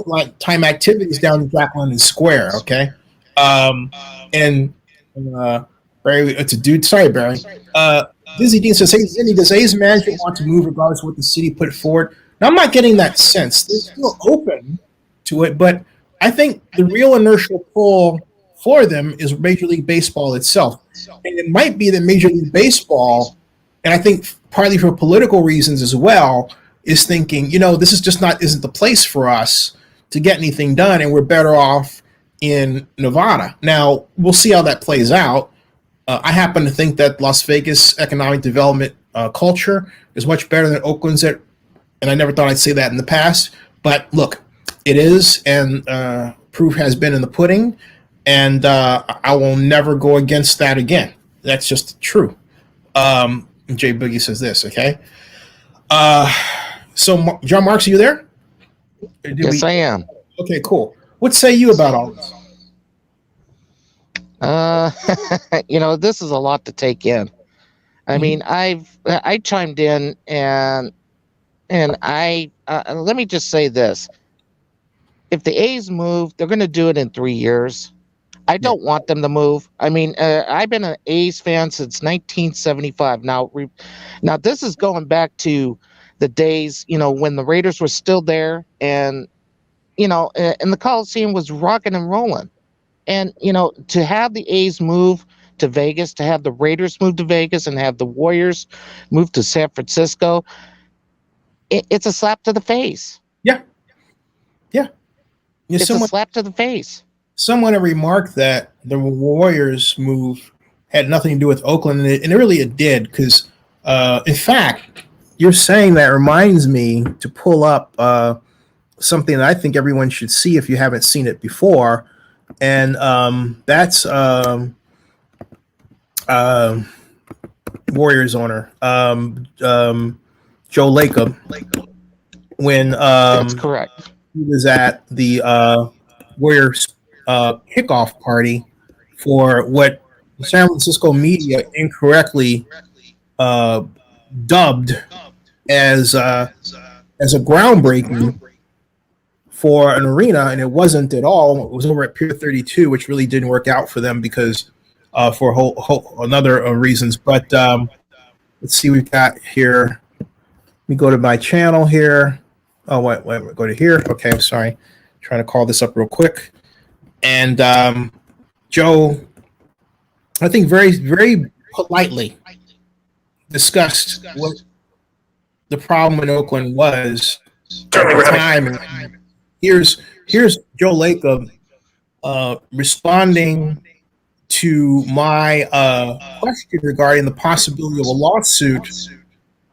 nighttime activities down in Jack London Square, okay? Barry, it's a dude. Sorry, Barry. Dizzy Dean says, hey, Zinni, does A's management want to move regardless of what the city put forward? Now, I'm not getting that sense. They're still open to it, but I think the real inertial pull for them is Major League Baseball itself. And it might be that Major League Baseball, and I think partly for political reasons as well, is thinking, this is just isn't the place for us to get anything done, and we're better off in Nevada. Now, we'll see how that plays out. I happen to think that Las Vegas economic development culture is much better than Oakland's, and I never thought I'd say that in the past. But look, it is, and proof has been in the pudding, and I will never go against that again. That's just true. Jay Boogie says this, okay? So, John Marks, are you there? Yes, I am. Okay, cool. What say you about all this? This is a lot to take in. I mean, I chimed in and I let me just say this: if the A's move, they're going to do it in 3 years. I don't want them to move. I mean, I've been an A's fan since 1975. Now this is going back to the days, when the Raiders were still there, and and the Coliseum was rocking and rolling. And, to have the A's move to Vegas, to have the Raiders move to Vegas, and have the Warriors move to San Francisco, it's a slap to the face. Yeah. Yeah. It's a slap to the face. Someone had remarked that the Warriors move had nothing to do with Oakland, and it really did, because, in fact, you're saying that reminds me to pull up something that I think everyone should see if you haven't seen it before, and that's Warriors owner Joe Lacob, when That's correct. he was at the Warriors kickoff party for what the San Francisco media incorrectly dubbed as a groundbreaking for an arena, and it wasn't at all. It was over at Pier 32, which really didn't work out for them because for another reasons. But let's see, we've got here. Let me go to my channel here. Oh, wait, go to here. Okay, I'm sorry. Trying to call this up real quick. And Joe, I think very, very politely discussed what the problem in Oakland was at the time. Here's Joe Lacob responding to my question regarding the possibility of a lawsuit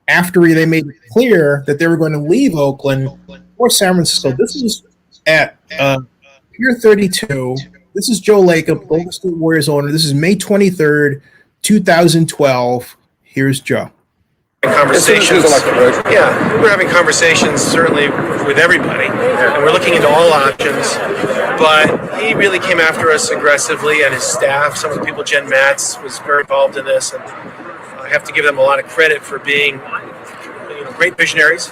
after they made it clear that they were going to leave Oakland for San Francisco. This is at Pier 32. This is Joe Lacob, Golden State Warriors owner. This is May 23rd, 2012. Here's Joe. Conversations. Yeah, we're having conversations certainly with everybody, and we're looking into all options. But he really came after us aggressively, and his staff. Some of the people, Jen Matz, was very involved in this, and I have to give them a lot of credit for being, great visionaries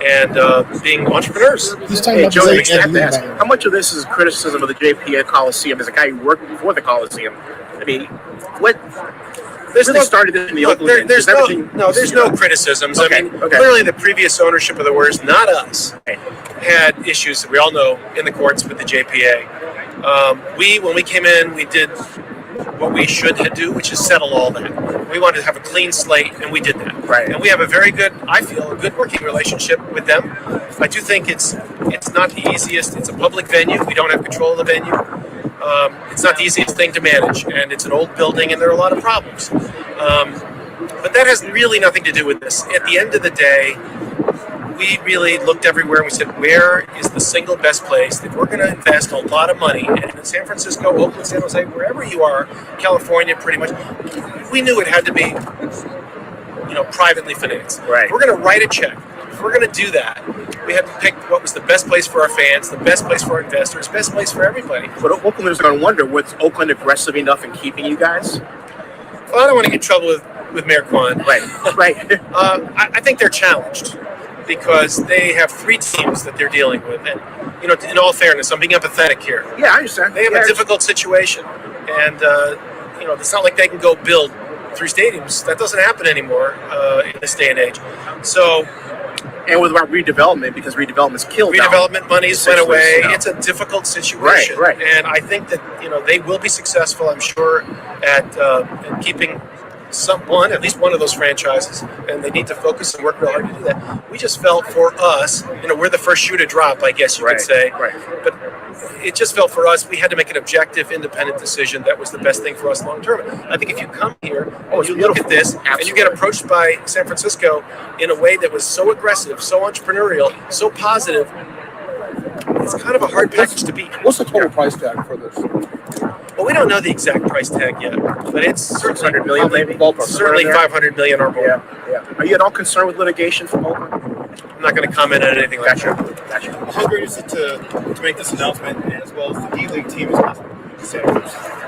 and being entrepreneurs. Hey, Joe, I have to ask, how much of this is criticism of the JPA Coliseum as a guy who worked before the Coliseum? I mean, what? There's really started in the Oakland. There's no criticisms. Okay, I mean, clearly the previous ownership of the Warriors, not us, had issues that we all know in the courts with the JPA. When we came in, we did what we should do, which is settle all that. We wanted to have a clean slate, and we did that. Right. And we have a very good, I feel, a good working relationship with them. I do think it's not the easiest. It's a public venue. We don't have control of the venue. It's not the easiest thing to manage, and it's an old building, and there are a lot of problems. But that has really nothing to do with this. At the end of the day, we really looked everywhere and we said, where is the single best place? If we're going to invest a lot of money in San Francisco, Oakland, San Jose, wherever you are, California, pretty much, we knew it had to be, privately financed. Right. If we're going to write a check, if we're going to do that, we had to pick what was the best place for our fans, the best place for our investors, best place for everybody. But Oaklanders are going to wonder, was Oakland aggressive enough in keeping you guys? Well, I don't want to get in trouble with Mayor Kwan. Right. I think they're challenged because they have 3 teams that they're dealing with. And, in all fairness, I'm being empathetic here. Yeah, I understand. They have a difficult situation. And, it's not like they can go build 3 stadiums. That doesn't happen anymore in this day and age. So... And with about redevelopment, because redevelopment's killed. Redevelopment monies went away. You know. It's a difficult situation. Right. And I think that, they will be successful, I'm sure, at keeping at least one of those franchises. And they need to focus and work real hard to do that. We just felt for us, we're the first shoe to drop, I guess you could say. Right. But it just felt for us, we had to make an objective, independent decision that was the best thing for us long term. I think if you come here and you look at this and you get approached by San Francisco in a way that was so aggressive, so entrepreneurial, so positive, it's kind of a hard package to beat. What's the total price tag for this? Well, we don't know the exact price tag yet, but it's certainly 600 million, maybe. Ballpark. Certainly 500 million or more. Yeah. Are you at all concerned with litigation from Oakland? I'm not going to comment on anything like that. Gotcha. How great is it to make this announcement, as well as the D-League team is awesome?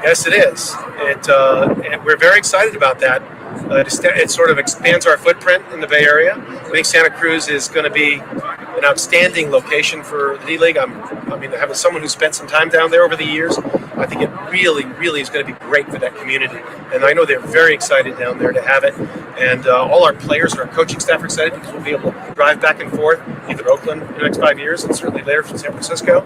Yes, it is. And we're very excited about that. It sort of expands our footprint in the Bay Area. I think Santa Cruz is going to be an outstanding location for the D-League. Having someone who spent some time down there over the years, I think it really, really is going to be great for that community. And I know they're very excited down there to have it. And all our players and our coaching staff are excited because we'll be able to drive back and forth, either Oakland in the next 5 years and certainly later from San Francisco.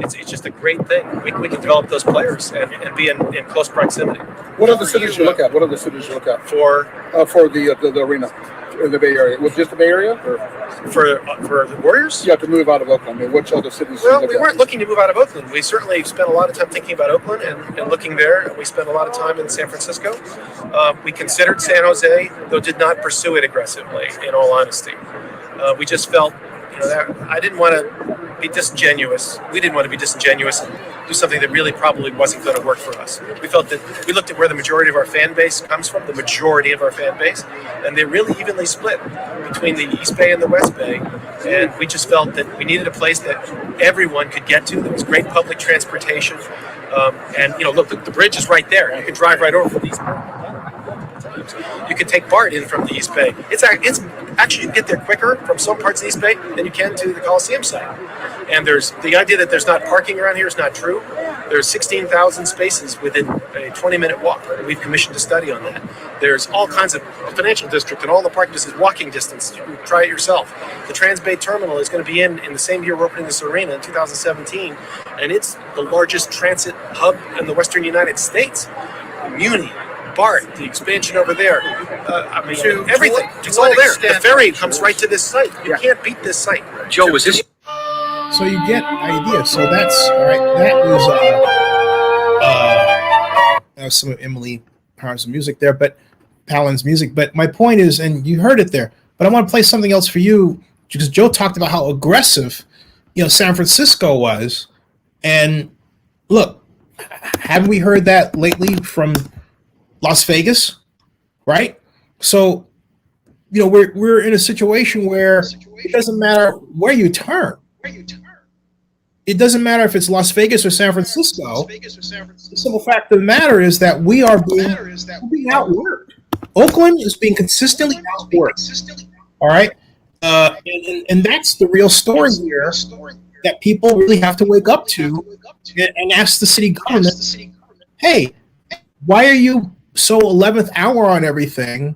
It's just a great thing. We can develop those players and be in close proximity. What other cities you look at? For the arena in the Bay Area? Was it just the Bay Area? Or? For the Warriors? Yeah, to move out of Oakland. I mean, which other cities? Well, we weren't looking to move out of Oakland. We certainly spent a lot of time thinking about Oakland and looking there. We spent a lot of time in San Francisco. We considered San Jose, though did not pursue it aggressively, in all honesty. We just felt, I didn't want to be disingenuous. We didn't want to be disingenuous and do something that really probably wasn't going to work for us. We felt that we looked at where the majority of our fan base comes from, the majority of our fan base, and they're really evenly split between the East Bay and the West Bay. And we just felt that we needed a place that everyone could get to. There was great public transportation. And look, the bridge is right there. You can drive right over from the East Bay. You can take BART in from the East Bay. It's actually, you can get there quicker from some parts of the East Bay than you can to the Coliseum site. And there's the idea that there's not parking around here is not true. There's 16,000 spaces within a 20-minute walk. We've commissioned a study on that. There's all kinds of financial district and all the parking is walking distance. You can try it yourself. The Transbay Terminal is going to be in the same year we're opening this arena in 2017, and it's the largest transit hub in the Western United States. Muni, BART, the expansion over there, everything. It's all there. The ferry comes right to this site. You can't beat this site. Joe, was this? So you get the idea. So that's all right. That was some of Emily Palin's music there, but my point is, and you heard it there, but I want to play something else for you because Joe talked about how aggressive, San Francisco was, and look, haven't we heard that lately from Las Vegas, right? So, we're in a situation where it doesn't matter where you turn. It doesn't matter if it's Las Vegas or San Francisco. The simple fact of the matter is that we are being outworked. Oakland is being consistently outworked. All right, and that's the real story here that people really have to wake up to and ask the city government, hey, why are you so 11th hour on everything,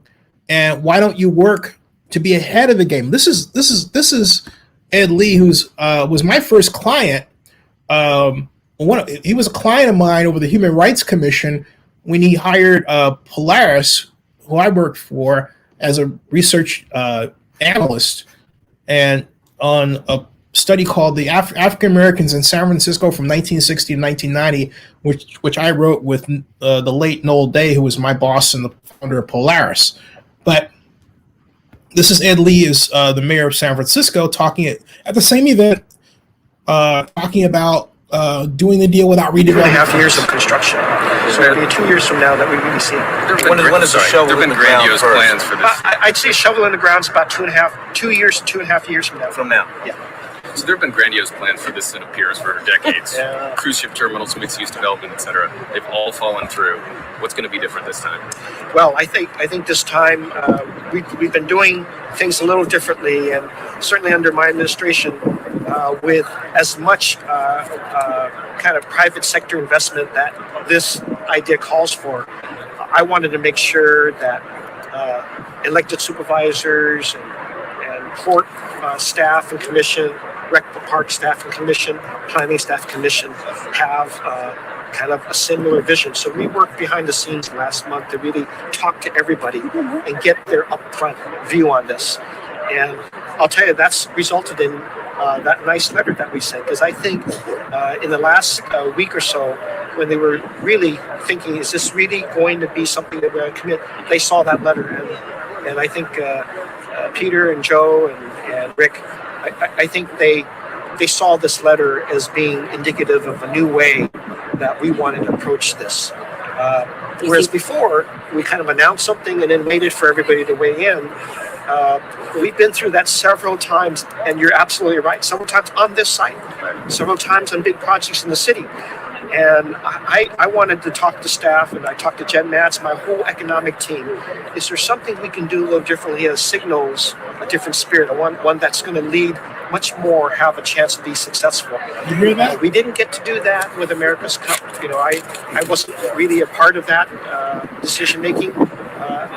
and why don't you work to be ahead of the game? This is Ed Lee, who's was my first client. He was a client of mine over the Human Rights Commission when he hired Polaris, who I worked for as a research analyst, and on a study called the African Americans in San Francisco from 1960 to 1990, which I wrote with the late Noel Day, who was my boss and the founder of Polaris. But this is Ed Lee, is the mayor of San Francisco, talking at the same event, talking about doing the deal without redevelopment. 2.5 years of construction. So it'll be 2 years from now that we really see it. When is the shovel? There have been grandiose plans for this. I'd say shovel in the ground is about 2.5 years from now. From now. Yeah. So there have been grandiose plans for this, it appears, for decades. Cruise ship terminals, mixed-use development, etc. They've all fallen through. What's going to be different this time? Well, I think this time we've been doing things a little differently, and certainly under my administration, with as much kind of private sector investment that this idea calls for. I wanted to make sure that elected supervisors and port staff and commission, rec park staff and commission, planning staff and commission have kind of a similar vision. So we worked behind the scenes last month to really talk to everybody and get their upfront view on this. And I'll tell you, that's resulted in that nice letter that we sent, because I think in the last week or so, when they were really thinking, is this really going to be something that we're going to commit, they saw that letter. And I think Peter and Joe and Rick, I think they saw this letter as being indicative of a new way that we wanted to approach this. Whereas before, we kind of announced something and then waited for everybody to weigh in. We've been through that several times, and you're absolutely right. Several times on this site, several times on big projects in the city. And I wanted to talk to staff, and I talked to Jen Matz, my whole economic team. Is there something we can do a little differently that signals a different spirit, one that's going to lead much more, have a chance to be successful? You hear that? We didn't get to do that with America's Cup. I wasn't really a part of that decision making.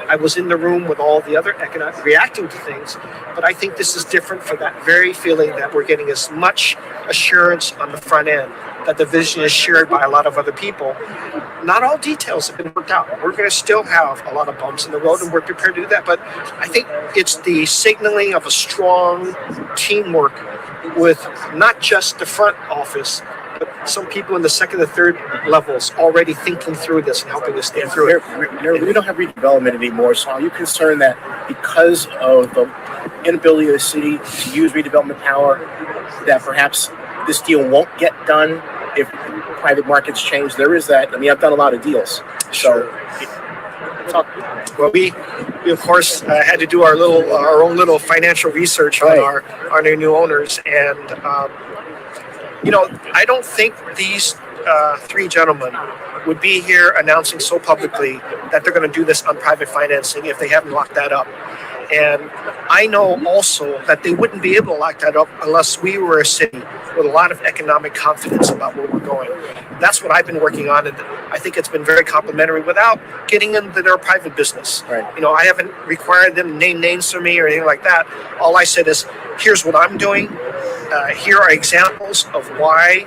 I was in the room with all the other economic reacting to things, but I think this is different for that very feeling that we're getting as much assurance on the front end that the vision is shared by a lot of other people. Not all details have been worked out. We're going to still have a lot of bumps in the road, and we're prepared to do that. But I think it's the signaling of a strong teamwork with not just the front office, but some people in the second and third levels already thinking through this and helping us think through it. We don't have redevelopment anymore, so are you concerned that because of the inability of the city to use redevelopment power, that perhaps this deal won't get done if private markets change? There is that. I mean, I've done a lot of deals. So, well, we of course had to do our own little financial research on our new owners, and I don't think these three gentlemen would be here announcing so publicly that they're going to do this on private financing if they haven't locked that up. And I know also that they wouldn't be able to lock that up unless we were a city with a lot of economic confidence about where we're going. That's what I've been working on, and I think it's been very complimentary without getting into their private business. Right. I haven't required them to name names for me or anything like that. All I said is, here's what I'm doing. Here are examples of why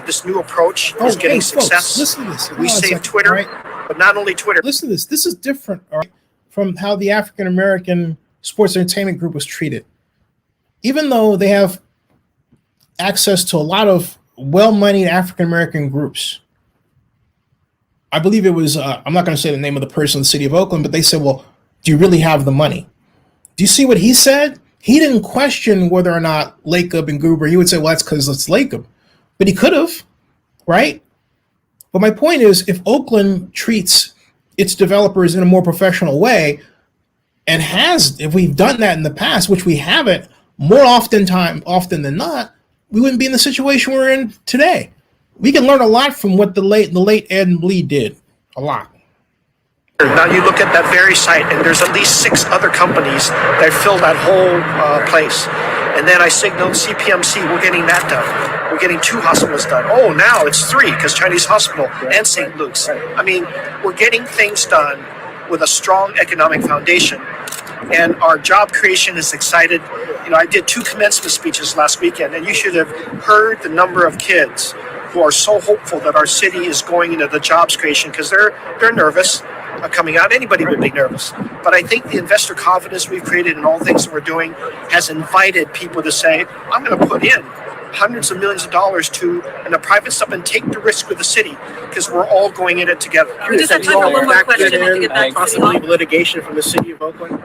this new approach is getting success. Folks, listen to this. We saved Twitter, but not only Twitter. Listen to this. This is different, all right, from how the African American Sports Entertainment Group was treated. Even though they have access to a lot of well-moneyed African American groups, I believe it was, I'm not going to say the name of the person in the city of Oakland, but they said, well, do you really have the money? Do you see what he said? He didn't question whether or not Lacob and Gruber, he would say, well, that's because it's Lacob. But he could have, right? But my point is, if Oakland treats its developers in a more professional way, and if we've done that in the past, which we haven't, more often than not, we wouldn't be in the situation we're in today. We can learn a lot from what the late Ed and Lee did. A lot. Now you look at that very site, and there's at least 6 other companies that fill that whole place. And then I signaled CPMC, we're getting that done. We're getting 2 hospitals done. Oh, now it's 3 because Chinese Hospital and St. Luke's. I mean, we're getting things done with a strong economic foundation. And our job creation is excited. I did 2 commencement speeches last weekend, and you should have heard the number of kids who are so hopeful that our city is going into the jobs creation because they're nervous coming out. Anybody would be nervous. But I think the investor confidence we've created and all the things that we're doing has invited people to say, I'm going to put in hundreds of millions of dollars in the private stuff and take the risk with the city because we're all going in it together. We just have time for one more question to get back to possibly litigation from the city of Oakland?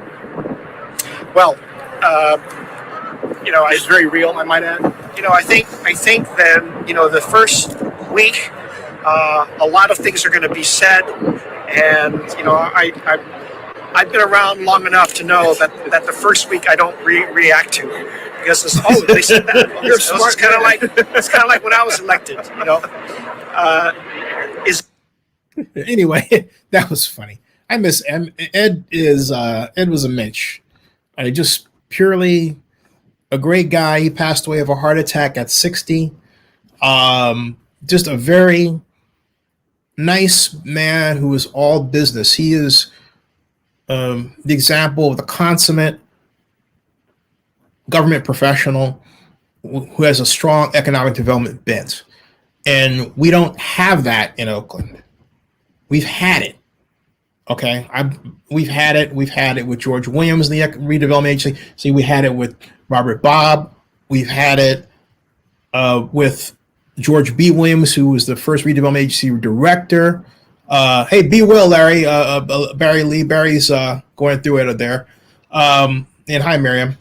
Well, It's very real, I might add. I think then, the first week, a lot of things are going to be said, and I've been around long enough to know that the first week I don't react to, because it's they said that. You're smart. It's kind of like when I was elected. Anyway, that was funny. I miss Ed. Ed was a Mitch. Just purely a great guy. He passed away of a heart attack at 60. Just a very nice man who is all business. He is the example of the consummate government professional who has a strong economic development bent. And we don't have that in Oakland. We've had it. Okay, we've had it. We've had it with George Williams, the redevelopment agency. See, we had it with Robert Bobb. We've had it with George B. Williams, who was the first redevelopment agency director. Hey, be well, Larry. Barry Lee. Barry's going through it there. And hi, Miriam.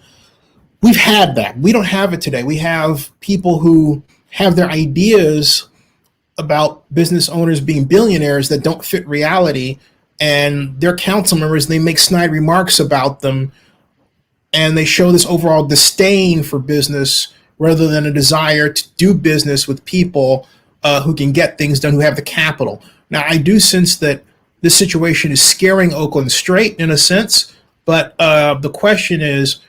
We've had that. We don't have it today. We have people who have their ideas about business owners being billionaires that don't fit reality. And their council members, they make snide remarks about them, and they show this overall disdain for business rather than a desire to do business with people who can get things done, who have the capital. Now, I do sense that this situation is scaring Oakland straight in a sense, but the question is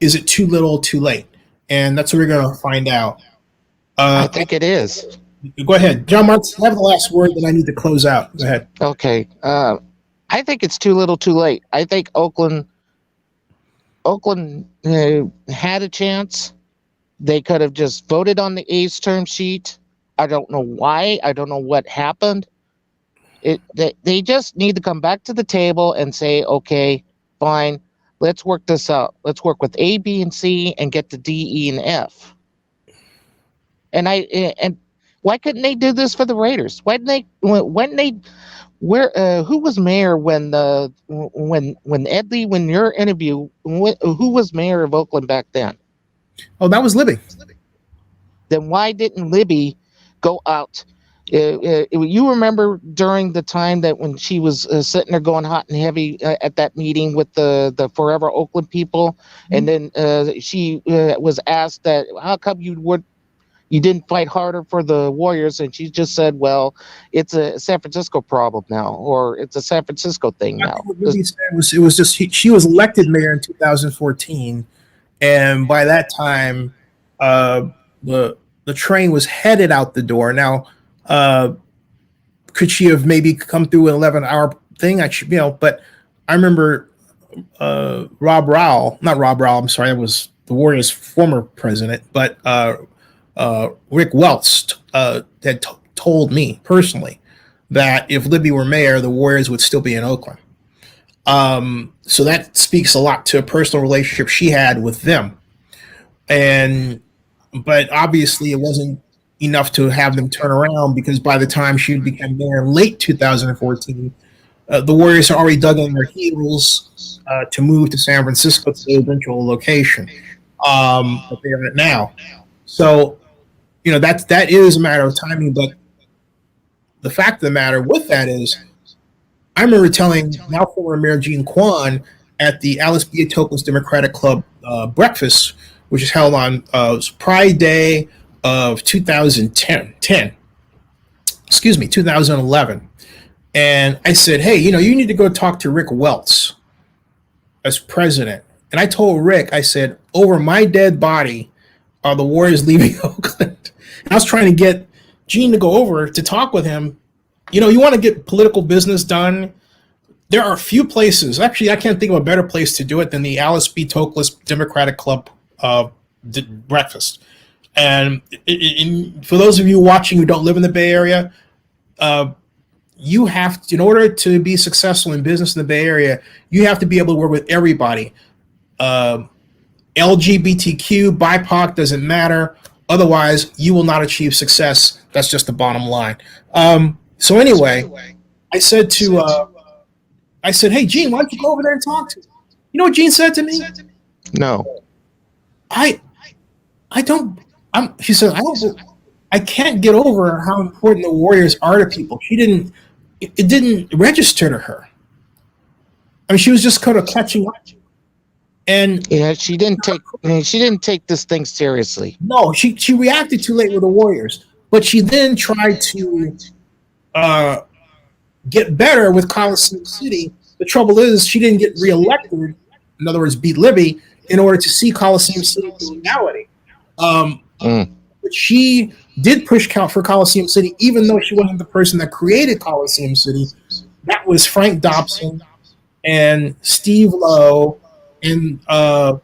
it too little, too late? And that's what we're going to find out. I think it is. Go ahead. John Marks, have the last word, then I need to close out. Go ahead. Okay. I think it's too little, too late. I think Oakland had a chance. They could have just voted on the A's term sheet. I don't know why. I don't know what happened. They just need to come back to the table and say, okay, fine, let's work this out. Let's work with A, B, and C and get to D, E, and F. And why couldn't they do this for the Raiders? Why didn't they? who was mayor when Edley, when your interview, who was mayor of Oakland back then? Oh, that was Libby. Then why didn't Libby go out? You remember during the time that when she was sitting there going hot and heavy at that meeting with the Forever Oakland people, and then she was asked that how come you didn't fight harder for the Warriors, and she just said, "Well, it's a San Francisco problem now, or it's a San Francisco thing I now." think what Libby said was, it was just she was elected mayor in 2014, and by that time, the train was headed out the door. Now, could she have maybe come through an 11-hour thing? But I remember Rob Rowell, not Rob Rowell, I'm sorry, that was the Warriors' former president, but Rick Welts had told me personally that if Libby were mayor, the Warriors would still be in Oakland. So that speaks a lot to a personal relationship she had with them. But obviously it wasn't enough to have them turn around, because by the time she became mayor in late 2014, the Warriors had already dug in their heels to move to San Francisco to the eventual location that they are at now. So, that is a matter of timing. But the fact of the matter with that is, I remember telling now former Mayor Gene Kwan at the Alice B. Tokless Democratic Club breakfast, which is held on Pride Day of 2011. And I said, hey, you need to go talk to Rick Welts as president. And I told Rick, I said, over my dead body are the Warriors leaving Oakland. And I was trying to get Gene to go over to talk with him. You want to get political business done. There are a few places. Actually, I can't think of a better place to do it than the Alice B. Tokless Democratic Club breakfast. And for those of you watching who don't live in the Bay Area, you have to, in order to be successful in business in the Bay Area, you have to be able to work with everybody. LGBTQ, BIPOC, doesn't matter. Otherwise, you will not achieve success. That's just the bottom line. So anyway, I said, hey, Gene, why don't you go over there and talk to him? You know what Gene said to me? No. She said, I can't get over how important the Warriors are to people. It didn't register to her. I mean, she was just kind of catching up. And yeah, she didn't take this thing seriously. No, she reacted too late with the Warriors, but she then tried to get better with Coliseum City. The trouble is she didn't get reelected, in other words, beat Libby, in order to see Coliseum City to reality. But she did push count for Coliseum City, even though she wasn't the person that created Coliseum City. That was Frank Dobson and Steve Lowe and the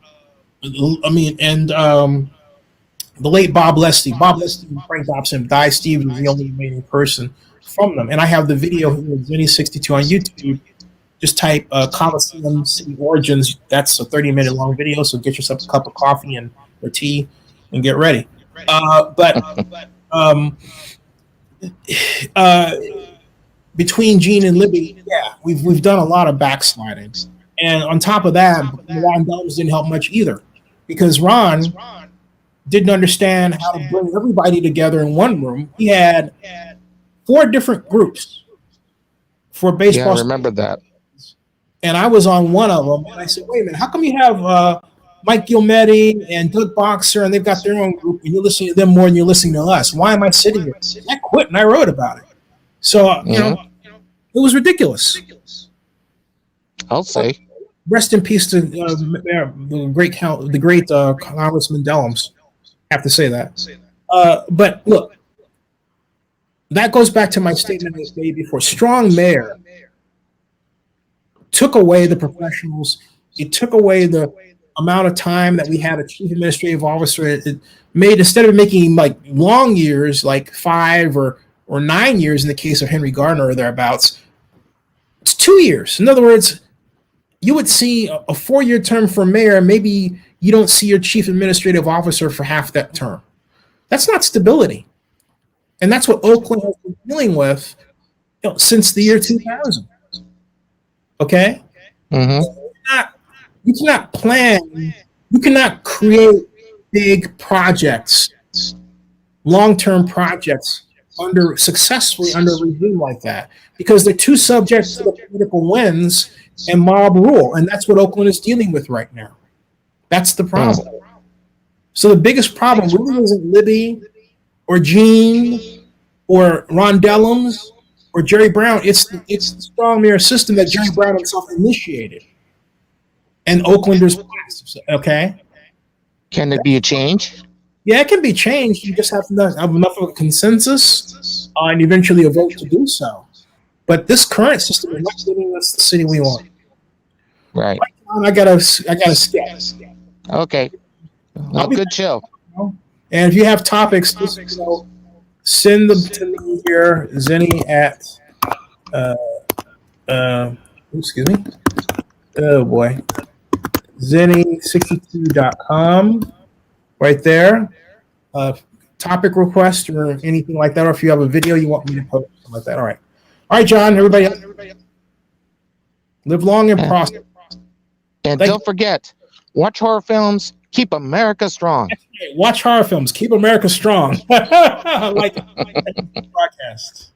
late Bob Leslie. Bob Leslie and Frank Dobson died. Steve was the only remaining person from them. And I have the video here, Zenny62 on YouTube. Just type Coliseum City Origins. That's a 30-minute long video, so get yourself a cup of coffee or tea and get ready. Between Gene and Libby, yeah, we've done a lot of backsliding. And on top of that, Ron Dellums didn't help much either, because Ron didn't understand how to bring everybody together in one room. He had 4 different groups for baseball. Yeah, I remember that. And I was on one of them, and I said, wait a minute, how come you have Mike Gilmetti and Doug Boxer, and they've got their own group, and you're listening to them more than you're listening to us? Why am I sitting here? I quit, and I wrote about it. So, it was ridiculous. I'll say. Rest in peace to the great Congressman Dellums. Have to say that. But look, that goes back to my statement I made before. Strong mayor took away the professionals. It took away the amount of time that we had a chief administrative officer. It made, instead of making like long years, like 5 or 9 years in the case of Henry Gardner or thereabouts, it's 2 years. In other words, you would see a 4-year term for mayor, maybe you don't see your chief administrative officer for half that term. That's not stability. And that's what Oakland has been dealing with since the year 2000. Okay? Mm-hmm. You cannot plan, you cannot create big projects, long-term projects successfully under a regime like that, because they're too subject to the political winds and mob rule, and that's what Oakland is dealing with right now. That's the problem. So the biggest problem really isn't Libby or Gene or Ron Dellums or Jerry Brown. It's the strong mirror system that Jerry Brown himself initiated, and Oaklanders passed. Okay, Can it be a change? yeah, it can be changed. You just have to have enough of a consensus and eventually a vote to do so. But this current system is not giving us the city we want. Right. I gotta sketch. Okay. Well, good show. And if you have topics, just send them to me here, Zenny at excuse me. Oh boy. Zenny62.com. Right there. Topic request or anything like that, or if you have a video you want me to post, something like that. All right. All right, John, everybody else. Live long and prosper. And Thank don't forget, watch horror films, keep America strong. Watch horror films, keep America strong. I like it. Broadcast.